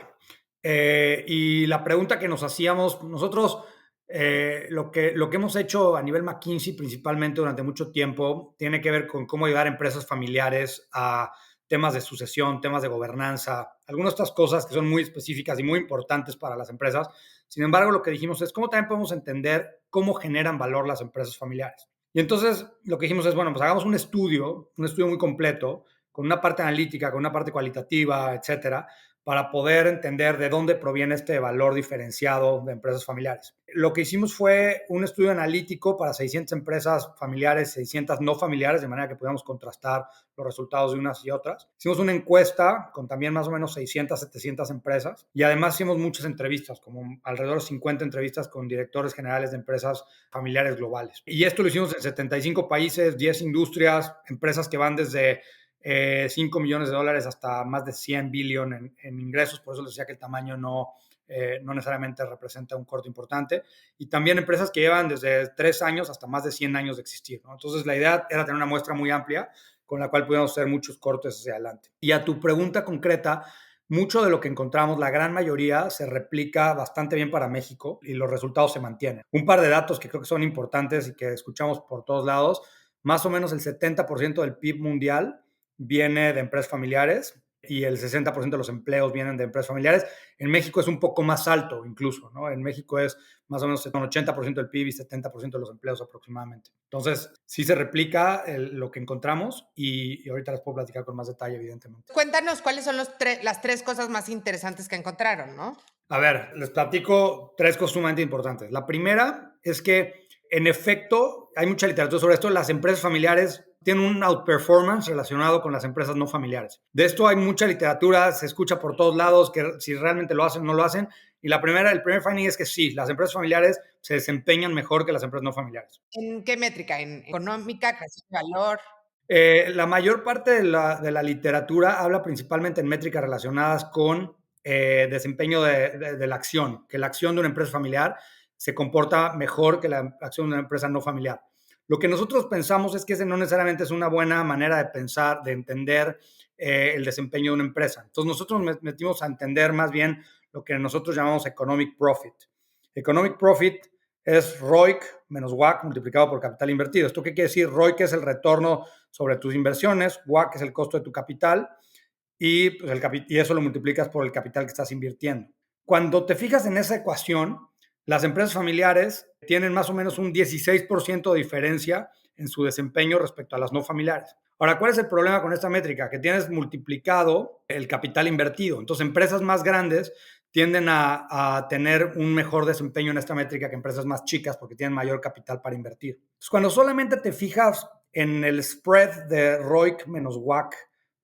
Y la pregunta que nos hacíamos, nosotros lo que hemos hecho a nivel McKinsey principalmente durante mucho tiempo tiene que ver con cómo ayudar a empresas familiares a temas de sucesión, temas de gobernanza, algunas de estas cosas que son muy específicas y muy importantes para las empresas. Sin embargo, lo que dijimos es cómo también podemos entender cómo generan valor las empresas familiares. Y entonces lo que dijimos es, bueno, pues hagamos un estudio muy completo, con una parte analítica, con una parte cualitativa, etcétera, para poder entender de dónde proviene este valor diferenciado de empresas familiares. Lo que hicimos fue un estudio analítico para 600 empresas familiares, 600 no familiares, de manera que pudiéramos contrastar los resultados de unas y otras. Hicimos una encuesta con también más o menos 600, 700 empresas y además hicimos muchas entrevistas, como alrededor de 50 entrevistas con directores generales de empresas familiares globales. Y esto lo hicimos en 75 países, 10 industrias, empresas que van desde 5 millones de dólares hasta más de 100 billion en ingresos, por eso les decía que el tamaño no necesariamente representa un corte importante, y también empresas que llevan desde 3 años hasta más de 100 años de existir, ¿no? Entonces la idea era tener una muestra muy amplia con la cual pudiéramos hacer muchos cortes hacia adelante. Y a tu pregunta concreta, mucho de lo que encontramos, la gran mayoría, se replica bastante bien para México y los resultados se mantienen. Un par de datos que creo que son importantes y que escuchamos por todos lados: más o menos el 70% del PIB mundial viene de empresas familiares y el 60% de los empleos vienen de empresas familiares. En México es un poco más alto incluso, ¿no? En México es más o menos un 80% del PIB y 70% de los empleos aproximadamente. Entonces, sí se replica lo que encontramos y ahorita les puedo platicar con más detalle, evidentemente. Cuéntanos cuáles son las 3 cosas más interesantes que encontraron, ¿no? A ver, les platico 3 cosas sumamente importantes. La primera es que, en efecto, hay mucha literatura sobre esto. Las empresas familiares tienen un outperformance relacionado con las empresas no familiares. De esto hay mucha literatura, se escucha por todos lados que si realmente lo hacen o no lo hacen. Y el primer finding es que sí, las empresas familiares se desempeñan mejor que las empresas no familiares. ¿En qué métrica? ¿En económica, creación de valor? La mayor parte de la literatura habla principalmente en métricas relacionadas con desempeño de la acción, que la acción de una empresa familiar se comporta mejor que la acción de una empresa no familiar. Lo que nosotros pensamos es que ese no necesariamente es una buena manera de pensar, de entender el desempeño de una empresa. Entonces nosotros nos metimos a entender más bien lo que nosotros llamamos economic profit. Economic profit es ROIC menos WACC multiplicado por capital invertido. ¿Esto qué quiere decir? ROIC es el retorno sobre tus inversiones, WACC es el costo de tu capital y, pues, y eso lo multiplicas por el capital que estás invirtiendo. Cuando te fijas en esa ecuación, las empresas familiares tienen más o menos un 16% de diferencia en su desempeño respecto a las no familiares. Ahora, ¿cuál es el problema con esta métrica? Que tienes multiplicado el capital invertido. Entonces, empresas más grandes tienden a tener un mejor desempeño en esta métrica que empresas más chicas porque tienen mayor capital para invertir. Entonces, cuando solamente te fijas en el spread de ROIC menos WACC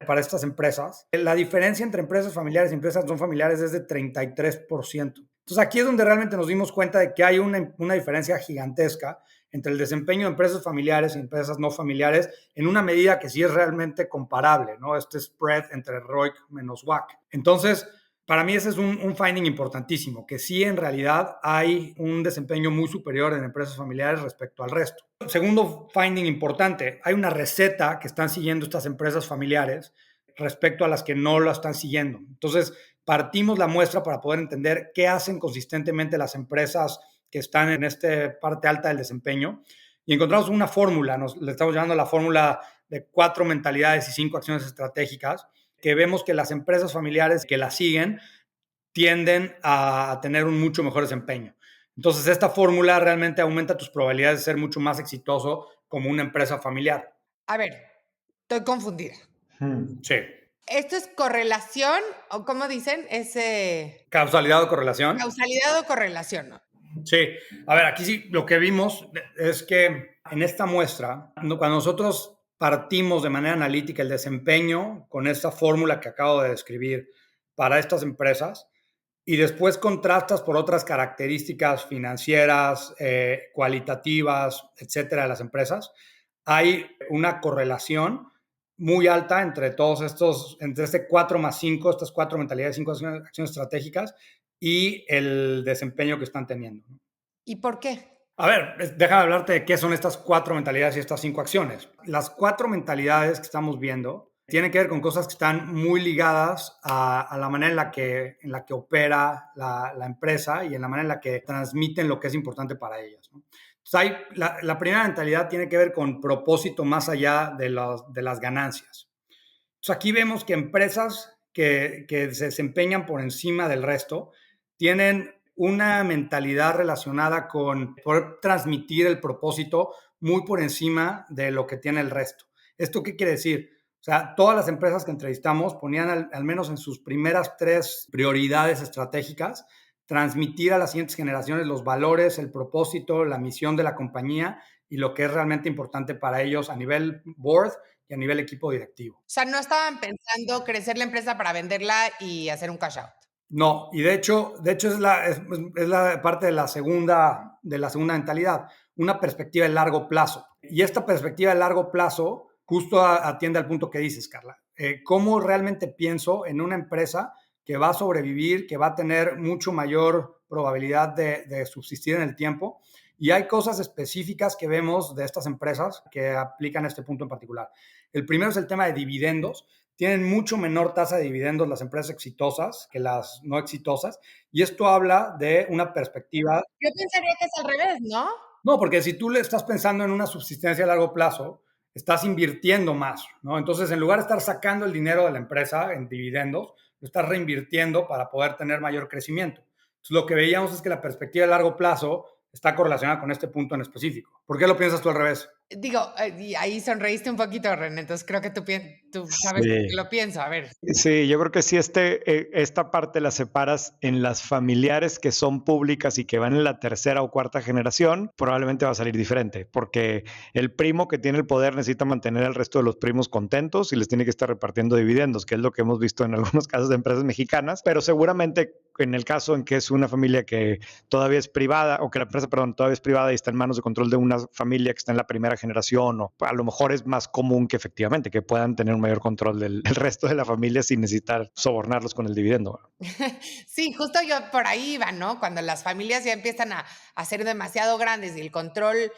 para estas empresas, la diferencia entre empresas familiares y empresas no familiares es de 33%. Entonces, aquí es donde realmente nos dimos cuenta de que hay una diferencia gigantesca entre el desempeño de empresas familiares y empresas no familiares en una medida que sí es realmente comparable, ¿no? Este spread entre ROIC menos WACC. Entonces, para mí ese es un finding importantísimo, que sí en realidad hay un desempeño muy superior en empresas familiares respecto al resto. Segundo finding importante, hay una receta que están siguiendo estas empresas familiares respecto a las que no lo están siguiendo. Entonces, partimos la muestra para poder entender qué hacen consistentemente las empresas que están en esta parte alta del desempeño y encontramos una fórmula, le estamos llamando la fórmula de 4 mentalidades y 5 acciones estratégicas, que vemos que las empresas familiares que la siguen tienden a tener un mucho mejor desempeño. Entonces, esta fórmula realmente aumenta tus probabilidades de ser mucho más exitoso como una empresa familiar. A ver, estoy confundida. Sí. ¿Esto es correlación o cómo dicen? ¿Causalidad o correlación? Causalidad o correlación, ¿no? Sí. A ver, aquí sí, lo que vimos es que en esta muestra, cuando nosotros partimos de manera analítica el desempeño con esta fórmula que acabo de describir para estas empresas y después contrastas por otras características financieras, cualitativas, etcétera, de las empresas, hay una correlación muy alta entre todos estos, entre este 4 más 5, estas 4 mentalidades, 5 acciones estratégicas y el desempeño que están teniendo. ¿Y por qué? A ver, déjame hablarte de qué son estas 4 mentalidades y estas 5 acciones. Las 4 mentalidades que estamos viendo tienen que ver con cosas que están muy ligadas a la manera en la que opera la empresa y en la manera en la que transmiten lo que es importante para ellas, ¿no? Entonces, la primera mentalidad tiene que ver con propósito más allá de las ganancias. Entonces, aquí vemos que empresas que se desempeñan por encima del resto tienen una mentalidad relacionada con poder transmitir el propósito muy por encima de lo que tiene el resto. ¿Esto qué quiere decir? O sea, todas las empresas que entrevistamos ponían al menos en sus primeras 3 prioridades estratégicas transmitir a las siguientes generaciones los valores, el propósito, la misión de la compañía y lo que es realmente importante para ellos a nivel board y a nivel equipo directivo. O sea, no estaban pensando crecer la empresa para venderla y hacer un cash out. No, y de hecho es la parte de la segunda mentalidad, una perspectiva de largo plazo. Y esta perspectiva de largo plazo justo atiende al punto que dices, Carla. ¿Cómo realmente pienso en una empresa que va a sobrevivir, que va a tener mucho mayor probabilidad de subsistir en el tiempo? Y hay cosas específicas que vemos de estas empresas que aplican este punto en particular. El primero es el tema de dividendos. Tienen mucho menor tasa de dividendos las empresas exitosas que las no exitosas. Y esto habla de una perspectiva... Yo pensaría que es al revés, ¿no? No, porque si tú le estás pensando en una subsistencia a largo plazo, estás invirtiendo más, ¿no? Entonces, en lugar de estar sacando el dinero de la empresa en dividendos, lo estás reinvirtiendo para poder tener mayor crecimiento. Entonces, lo que veíamos es que la perspectiva de largo plazo está correlacionada con este punto en específico. ¿Por qué lo piensas tú al revés? Digo, y ahí sonreíste un poquito, René, entonces creo que tú sabes que lo pienso, a ver. Sí, yo creo que sí esta parte la separas en las familiares que son públicas y que van en la 3ª o 4ª generación, probablemente va a salir diferente, porque el primo que tiene el poder necesita mantener al resto de los primos contentos y les tiene que estar repartiendo dividendos, que es lo que hemos visto en algunos casos de empresas mexicanas, pero seguramente en el caso en que es una familia que todavía es privada, o que la empresa, perdón, todavía es privada y está en manos de control de una familia que está en la primera generación, o a lo mejor es más común que efectivamente que puedan tener un mayor control del resto de la familia sin necesitar sobornarlos con el dividendo. Sí, justo yo por ahí iba, ¿no? Cuando las familias ya empiezan a ser demasiado grandes y el control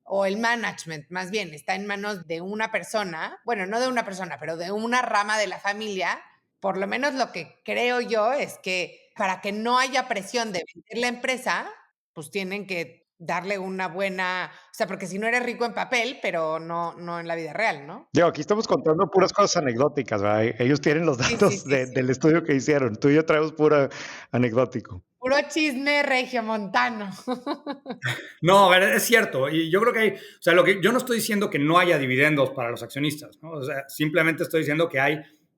o el management, más bien, está en manos de una persona, bueno, no de una persona, pero de una rama de la familia, por lo menos lo que creo yo es que para que no haya presión de vender la empresa, pues tienen que darle una buena, o sea, porque si no eres rico en papel, pero no en la vida real, ¿no? Yo, aquí estamos contando puras cosas anecdóticas, ¿verdad? Ellos tienen los datos del estudio que hicieron. Tú y yo traemos puro anecdótico. Puro chisme regiomontano. No, a ver, es cierto. Y yo creo que hay, o sea, yo no estoy diciendo que no haya dividendos para los accionistas, ¿no? O sea, simplemente estoy diciendo que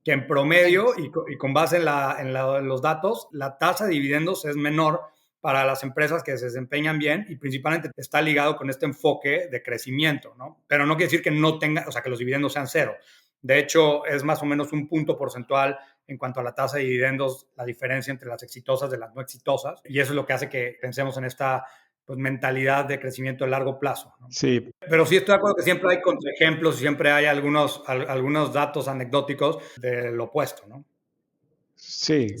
en promedio y con base en los datos, la tasa de dividendos es menor para las empresas que se desempeñan bien y principalmente está ligado con este enfoque de crecimiento, ¿no? Pero no quiere decir que no tenga, o sea, que los dividendos sean 0. De hecho, es más o menos un punto porcentual en cuanto a la tasa de dividendos, la diferencia entre las exitosas de las no exitosas. Y eso es lo que hace que pensemos en esta mentalidad de crecimiento a largo plazo, ¿no? Sí. Pero sí estoy de acuerdo que siempre hay contraejemplos y siempre hay algunos datos anecdóticos del opuesto, ¿no? Sí.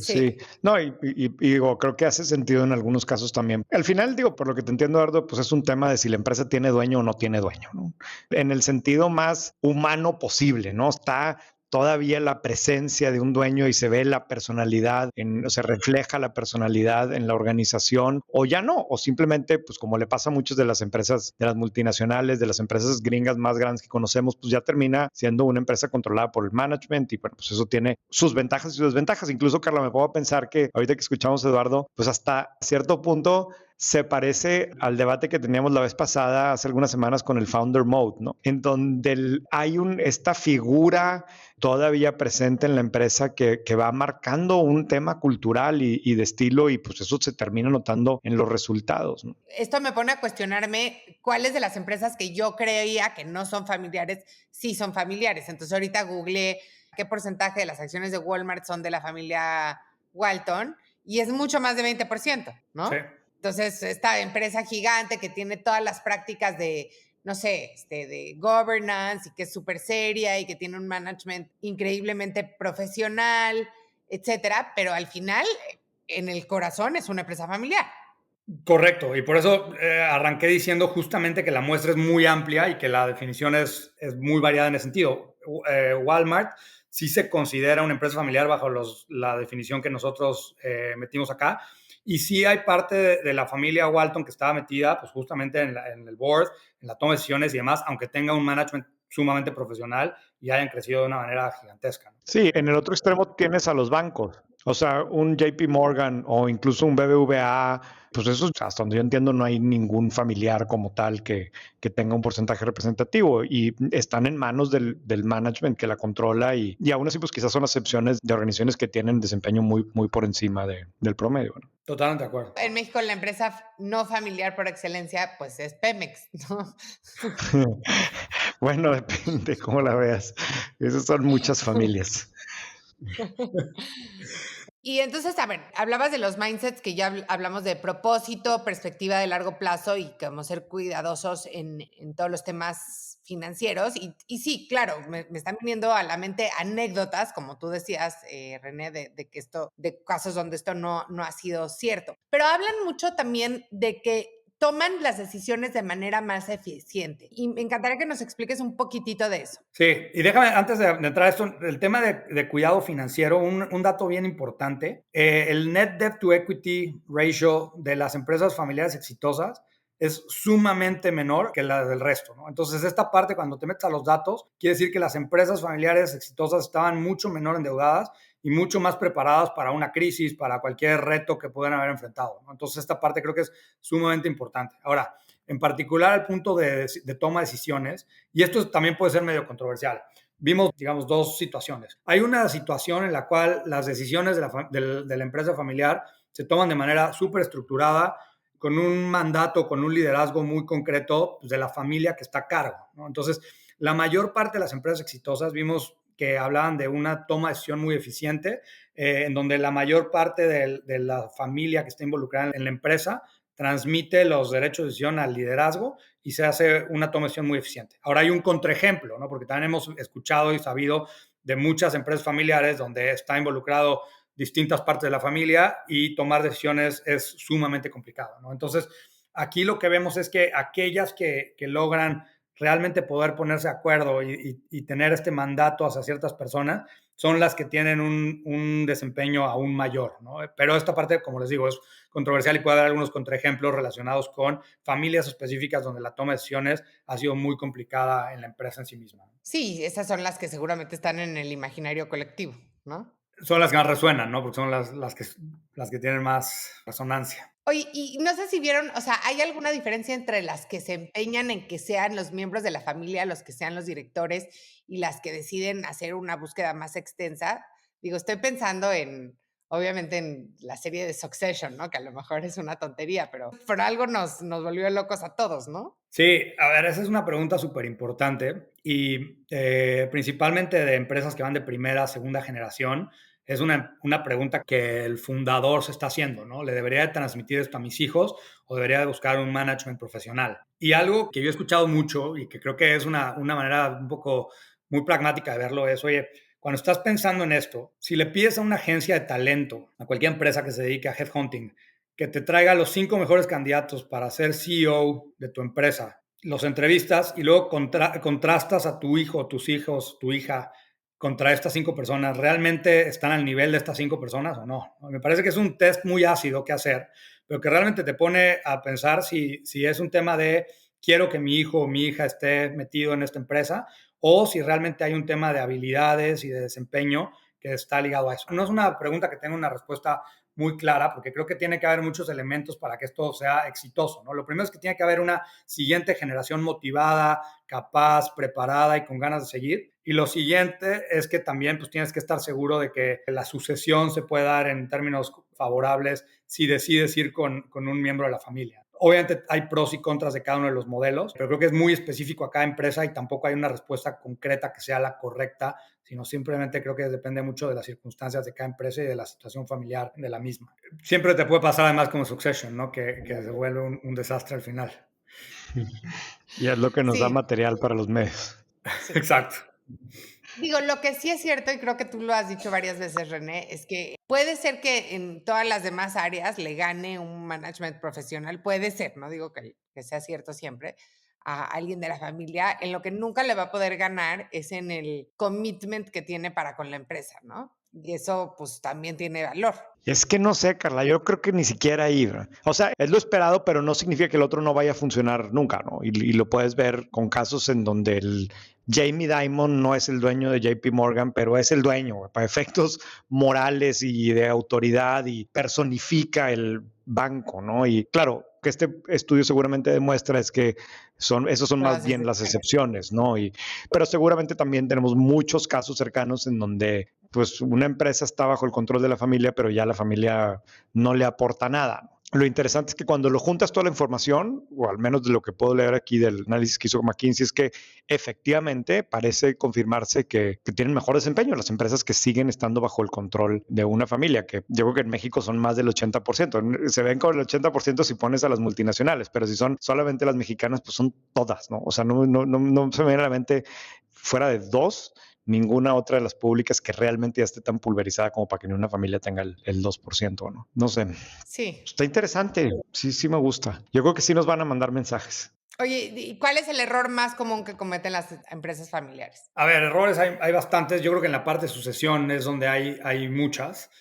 No, y digo, creo que hace sentido en algunos casos también. Al final, digo, por lo que te entiendo, Eduardo, pues es un tema de si la empresa tiene dueño o no tiene dueño, ¿no? En el sentido más humano posible, ¿no? Está todavía la presencia de un dueño y se ve la personalidad, o se refleja la personalidad en la organización, o ya no, o simplemente, pues como le pasa a muchas de las empresas, de las multinacionales, de las empresas gringas más grandes que conocemos, pues ya termina siendo una empresa controlada por el management y bueno, pues eso tiene sus ventajas y sus desventajas. Incluso, Carla, me puedo pensar que ahorita que escuchamos a Eduardo, pues hasta cierto punto se parece al debate que teníamos la vez pasada, hace algunas semanas, con el Founder Mode, ¿no? En donde hay esta figura todavía presente en la empresa que va marcando un tema cultural y de estilo, y pues eso se termina notando en los resultados, ¿no? Esto me pone a cuestionarme cuáles de las empresas que yo creía que no son familiares, sí son familiares. Entonces ahorita googleé qué porcentaje de las acciones de Walmart son de la familia Walton y es mucho más de 20%, ¿no? Sí. Entonces, esta empresa gigante que tiene todas las prácticas de, no sé, de governance y que es súper seria y que tiene un management increíblemente profesional, etcétera, pero al final, en el corazón, es una empresa familiar. Correcto, y por eso arranqué diciendo justamente que la muestra es muy amplia y que la definición es muy variada en ese sentido. Walmart sí se considera una empresa familiar bajo la definición que nosotros metimos acá, y sí hay parte de la familia Walton que estaba metida pues justamente en el board, en la toma de decisiones y demás, aunque tenga un management sumamente profesional y hayan crecido de una manera gigantesca, ¿no? Sí, en el otro extremo tienes a los bancos. O sea, un JP Morgan o incluso un BBVA, pues eso, hasta donde yo entiendo, no hay ningún familiar como tal que tenga un porcentaje representativo y están en manos del management que la controla y aún así, pues quizás son excepciones de organizaciones que tienen desempeño muy, muy por encima del promedio, ¿no? Totalmente de acuerdo. En México, la empresa no familiar por excelencia, pues es Pemex, ¿no? Bueno, depende cómo la veas. Esas son muchas familias. Y entonces, a ver, hablabas de los mindsets que ya hablamos de propósito, perspectiva de largo plazo y cómo ser cuidadosos en todos los temas financieros. Y sí, claro, me están viniendo a la mente anécdotas, como tú decías, René, de que de casos donde esto no ha sido cierto. Pero hablan mucho también de que toman las decisiones de manera más eficiente. Y me encantaría que nos expliques un poquitito de eso. Sí, y déjame, antes de entrar a esto, el tema de cuidado financiero, un dato bien importante, el net debt to equity ratio de las empresas familiares exitosas es sumamente menor que la del resto, ¿no? Entonces, esta parte, cuando te metes a los datos, quiere decir que las empresas familiares exitosas estaban mucho menor endeudadas y mucho más preparadas para una crisis, para cualquier reto que pudieran haber enfrentado, ¿no? Entonces, esta parte creo que es sumamente importante. Ahora, en particular, el punto de toma de decisiones, y esto también puede ser medio controversial. Vimos, digamos, dos situaciones. Hay una situación en la cual las decisiones de la empresa familiar se toman de manera súper estructurada, con un mandato, con un liderazgo muy concreto pues, de la familia que está a cargo, ¿no? Entonces, la mayor parte de las empresas exitosas vimos que hablaban de una toma de decisión muy eficiente, en donde la mayor parte de la familia que está involucrada en la empresa transmite los derechos de decisión al liderazgo y se hace una toma de decisión muy eficiente. Ahora hay un contraejemplo, ¿no? Porque también hemos escuchado y sabido de muchas empresas familiares donde está involucrado distintas partes de la familia y tomar decisiones es sumamente complicado, ¿no? Entonces, aquí lo que vemos es que aquellas que logran realmente poder ponerse de acuerdo y tener este mandato hacia ciertas personas son las que tienen un desempeño aún mayor, ¿no? Pero esta parte, como les digo, es controversial y puede haber algunos contraejemplos relacionados con familias específicas donde la toma de decisiones ha sido muy complicada en la empresa en sí misma. Sí, esas son las que seguramente están en el imaginario colectivo, ¿no? Son las que más resuenan, ¿no? Porque son las que tienen más resonancia. Oye, y no sé si vieron, o sea, ¿hay alguna diferencia entre las que se empeñan en que sean los miembros de la familia, los que sean los directores, y las que deciden hacer una búsqueda más extensa? Digo, estoy pensando obviamente, en la serie de Succession, ¿no? Que a lo mejor es una tontería, pero por algo nos volvió locos a todos, ¿no? Sí, a ver, esa es una pregunta súper importante y principalmente de empresas que van de primera, segunda generación. Es una pregunta que el fundador se está haciendo, ¿no? ¿Le debería de transmitir esto a mis hijos o debería de buscar un management profesional? Y algo que yo he escuchado mucho y que creo que es una manera un poco muy pragmática de verlo es, oye, cuando estás pensando en esto, si le pides a una agencia de talento, a cualquier empresa que se dedique a headhunting, que te traiga los 5 mejores candidatos para ser CEO de tu empresa, los entrevistas y luego contrastas a tu hijo, tus hijos, tu hija contra estas 5 personas, ¿realmente están al nivel de estas 5 personas o no? Me parece que es un test muy ácido que hacer, pero que realmente te pone a pensar si es un tema de quiero que mi hijo o mi hija esté metido en esta empresa o si realmente hay un tema de habilidades y de desempeño que está ligado a eso. No es una pregunta que tenga una respuesta muy clara, porque creo que tiene que haber muchos elementos para que esto sea exitoso, ¿no? Lo primero es que tiene que haber una siguiente generación motivada, capaz, preparada y con ganas de seguir. Y lo siguiente es que también pues, tienes que estar seguro de que la sucesión se puede dar en términos favorables si decides ir con un miembro de la familia. Obviamente hay pros y contras de cada uno de los modelos, pero creo que es muy específico a cada empresa y tampoco hay una respuesta concreta que sea la correcta, sino simplemente creo que depende mucho de las circunstancias de cada empresa y de la situación familiar de la misma. Siempre te puede pasar además como Succession, ¿no? Que se vuelve un desastre al final. Y es lo que nos da Sí, material para los medios. sí. Exacto. Digo, lo que sí es cierto, y creo que tú lo has dicho varias veces, René, es que puede ser que en todas las demás áreas le gane un management profesional, puede ser, no digo que sea cierto siempre, a alguien de la familia, en lo que nunca le va a poder ganar es en el commitment que tiene para con la empresa, ¿no? Y eso pues también tiene valor. Es que no sé, Carla, yo creo que ni siquiera ahí, ¿verdad? O sea, es lo esperado, pero no significa que el otro no vaya a funcionar nunca, ¿no? Y lo puedes ver con casos en donde el Jamie Dimon no es el dueño de JP Morgan, pero es el dueño, güey, para efectos morales y de autoridad y personifica el banco, ¿no? Y claro, que este estudio seguramente demuestra es que esos son más Todas bien esas las excepciones, ¿no? Pero seguramente también tenemos muchos casos cercanos en donde pues una empresa está bajo el control de la familia, pero ya la familia no le aporta nada. Lo interesante es que cuando lo juntas toda la información, o al menos de lo que puedo leer aquí del análisis que hizo McKinsey, es que efectivamente parece confirmarse que tienen mejor desempeño las empresas que siguen estando bajo el control de una familia, que yo creo que en México son más del 80%. Se ven con el 80% si pones a las multinacionales, pero si son solamente las mexicanas, pues son todas, ¿no? O sea, no se me viene a la mente fuera de dos ninguna otra de las públicas que realmente ya esté tan pulverizada como para que ni una familia tenga el 2%, ¿no? No sé. Sí. Está interesante. Sí, sí me gusta. Yo creo que sí nos van a mandar mensajes. Oye, ¿y cuál es el error más común que cometen las empresas familiares? A ver, errores hay bastantes. Yo creo que en la parte de sucesión es donde hay muchas.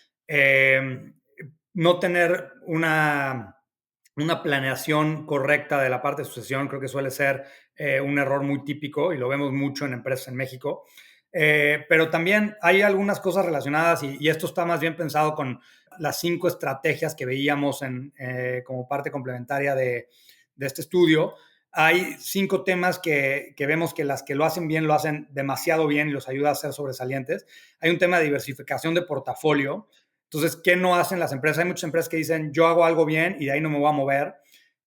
No tener una planeación correcta de la parte de sucesión creo que suele ser un error muy típico y lo vemos mucho en empresas en México. Pero también hay algunas cosas relacionadas y esto está más bien pensado con las 5 estrategias que veíamos como parte complementaria de este estudio. Hay 5 temas que vemos que las que lo hacen bien lo hacen demasiado bien y los ayuda a ser sobresalientes. Hay un tema de diversificación de portafolio. Entonces, ¿qué no hacen las empresas? Hay muchas empresas que dicen, yo hago algo bien y de ahí no me voy a mover,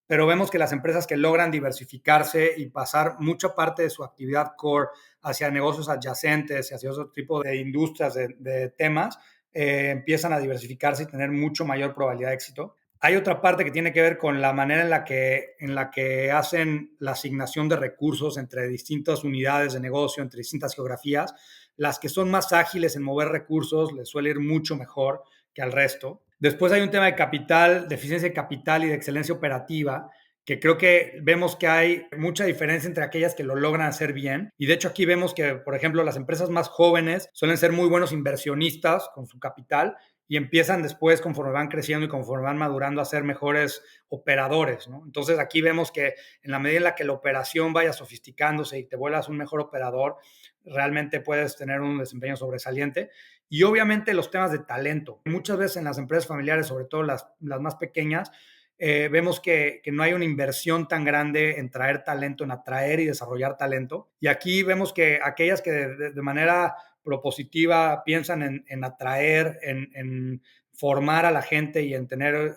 pero vemos que las empresas que logran diversificarse y pasar mucha parte de su actividad core hacia negocios adyacentes y hacia otro tipo de industrias, de temas, empiezan a diversificarse y tener mucho mayor probabilidad de éxito. Hay otra parte que tiene que ver con la manera en la que hacen la asignación de recursos entre distintas unidades de negocio, entre distintas geografías. Las que son más ágiles en mover recursos les suele ir mucho mejor que al resto. Después hay un tema de capital, de eficiencia de capital y de excelencia operativa, que creo que vemos que hay mucha diferencia entre aquellas que lo logran hacer bien. Y de hecho aquí vemos que, por ejemplo, las empresas más jóvenes suelen ser muy buenos inversionistas con su capital y empiezan después, conforme van creciendo y conforme van madurando, a ser mejores operadores, ¿no? Entonces aquí vemos que en la medida en la que la operación vaya sofisticándose y te vuelvas un mejor operador, realmente puedes tener un desempeño sobresaliente. Y obviamente los temas de talento. Muchas veces en las empresas familiares, sobre todo las más pequeñas, vemos que no hay una inversión tan grande en traer talento, en atraer y desarrollar talento. Y aquí vemos que aquellas que de manera propositiva piensan en atraer, en formar a la gente y en tener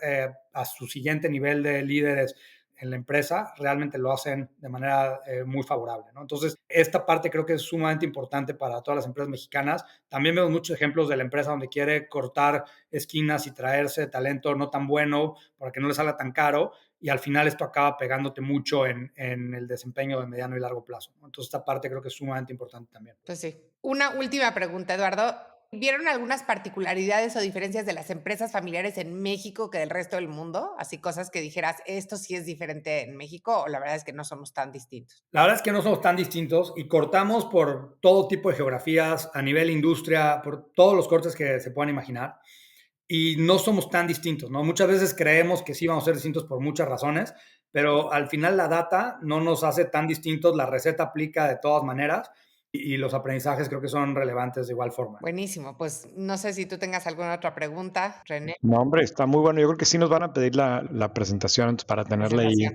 a su siguiente nivel de líderes en la empresa, realmente lo hacen de manera muy favorable, ¿no? Entonces, esta parte creo que es sumamente importante para todas las empresas mexicanas. También vemos muchos ejemplos de la empresa donde quiere cortar esquinas y traerse talento no tan bueno para que no le salga tan caro y al final esto acaba pegándote mucho en el desempeño de mediano y largo plazo, ¿no? Entonces, esta parte creo que es sumamente importante también. Pues sí. Una última pregunta, Eduardo. ¿Vieron algunas particularidades o diferencias de las empresas familiares en México que del resto del mundo? Así cosas que dijeras, esto sí es diferente en México, o la verdad es que no somos tan distintos. La verdad es que no somos tan distintos y cortamos por todo tipo de geografías, a nivel industria, por todos los cortes que se puedan imaginar. Y no somos tan distintos, ¿no? Muchas veces creemos que sí vamos a ser distintos por muchas razones, pero al final la data no nos hace tan distintos, la receta aplica de todas maneras y los aprendizajes creo que son relevantes de igual forma. Buenísimo, pues no sé si tú tengas alguna otra pregunta, René. No, hombre, está muy bueno. Yo creo que sí nos van a pedir la presentación para tenerla ahí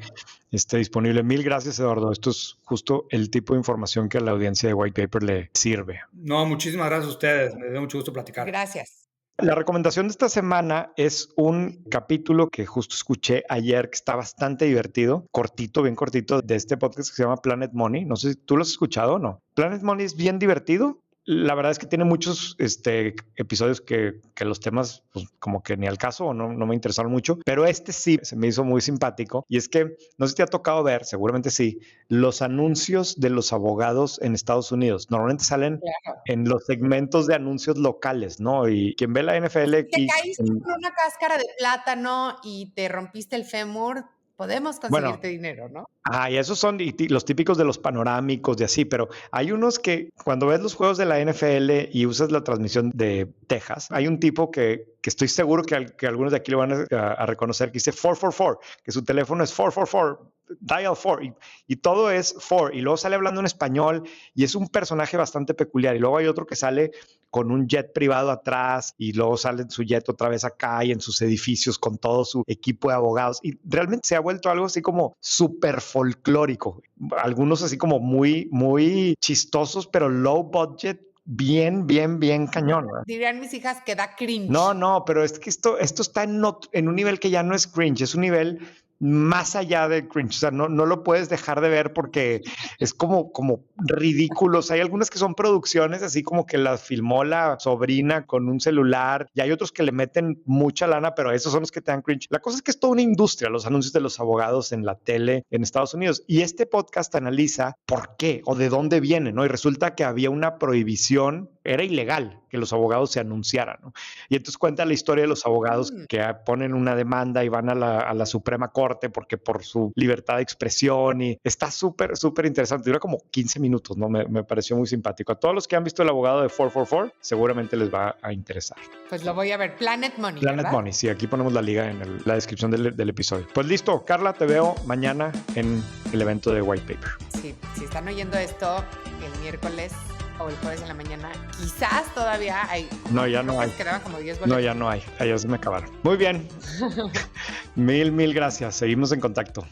disponible. Mil gracias, Eduardo. Esto es justo el tipo de información que a la audiencia de White Paper le sirve. No, muchísimas gracias a ustedes. Me dio mucho gusto platicar. Gracias. La recomendación de esta semana es un capítulo que justo escuché ayer que está bastante divertido, cortito, bien cortito, de este podcast que se llama Planet Money. No sé si tú lo has escuchado o no. Planet Money es bien divertido. La verdad es que tiene muchos episodios que los temas pues, como que ni al caso o no me interesaron mucho, pero este sí se me hizo muy simpático y es que no sé si te ha tocado ver, seguramente sí, los anuncios de los abogados en Estados Unidos. Normalmente salen en los segmentos de anuncios locales, ¿no? Y quien ve la NFL... Si te caíste con una cáscara de plátano y te rompiste el fémur, podemos conseguirte dinero, ¿no? Y esos son los típicos de los panorámicos y así, pero hay unos que cuando ves los juegos de la NFL y usas la transmisión de Texas, hay un tipo que estoy seguro que algunos de aquí lo van a reconocer, que dice 444, que su teléfono es 444, dial 4, y todo es 4, y luego sale hablando en español, y es un personaje bastante peculiar, y luego hay otro que sale con un jet privado atrás, y luego sale en su jet otra vez acá, y en sus edificios con todo su equipo de abogados, y realmente se ha vuelto algo así como súper folclórico, algunos así como muy, muy chistosos, pero low budget, bien cañón, ¿verdad? Dirían mis hijas que da cringe. No, pero es que esto está en un nivel que ya no es cringe, es un nivel más allá del cringe, o sea, no lo puedes dejar de ver porque es como ridículos. Hay algunas que son producciones así como que las filmó la sobrina con un celular y hay otros que le meten mucha lana, pero esos son los que te dan cringe. La cosa es que es toda una industria, los anuncios de los abogados en la tele en Estados Unidos, y este podcast analiza por qué o de dónde viene, ¿no? Y resulta que había una prohibición, era ilegal que los abogados se anunciaran, ¿no? Y entonces cuenta la historia de los abogados que ponen una demanda y van a la Suprema Corte porque por su libertad de expresión, y está súper interesante, dura como 15 minutos, ¿no? Me pareció muy simpático. A todos los que han visto El abogado de 444 seguramente les va a interesar. Pues lo voy a ver. Planet Money, Planet Money, sí, aquí ponemos la liga en la descripción del episodio. Pues listo, Carla, te veo mañana en el evento de White Paper. Sí, si están oyendo esto el miércoles o el jueves en la mañana, quizás todavía hay. No, ya no hay. Quedaban como 10 boletos. No, ya no hay. Ya se me acabaron. Muy bien. Mil gracias. Seguimos en contacto.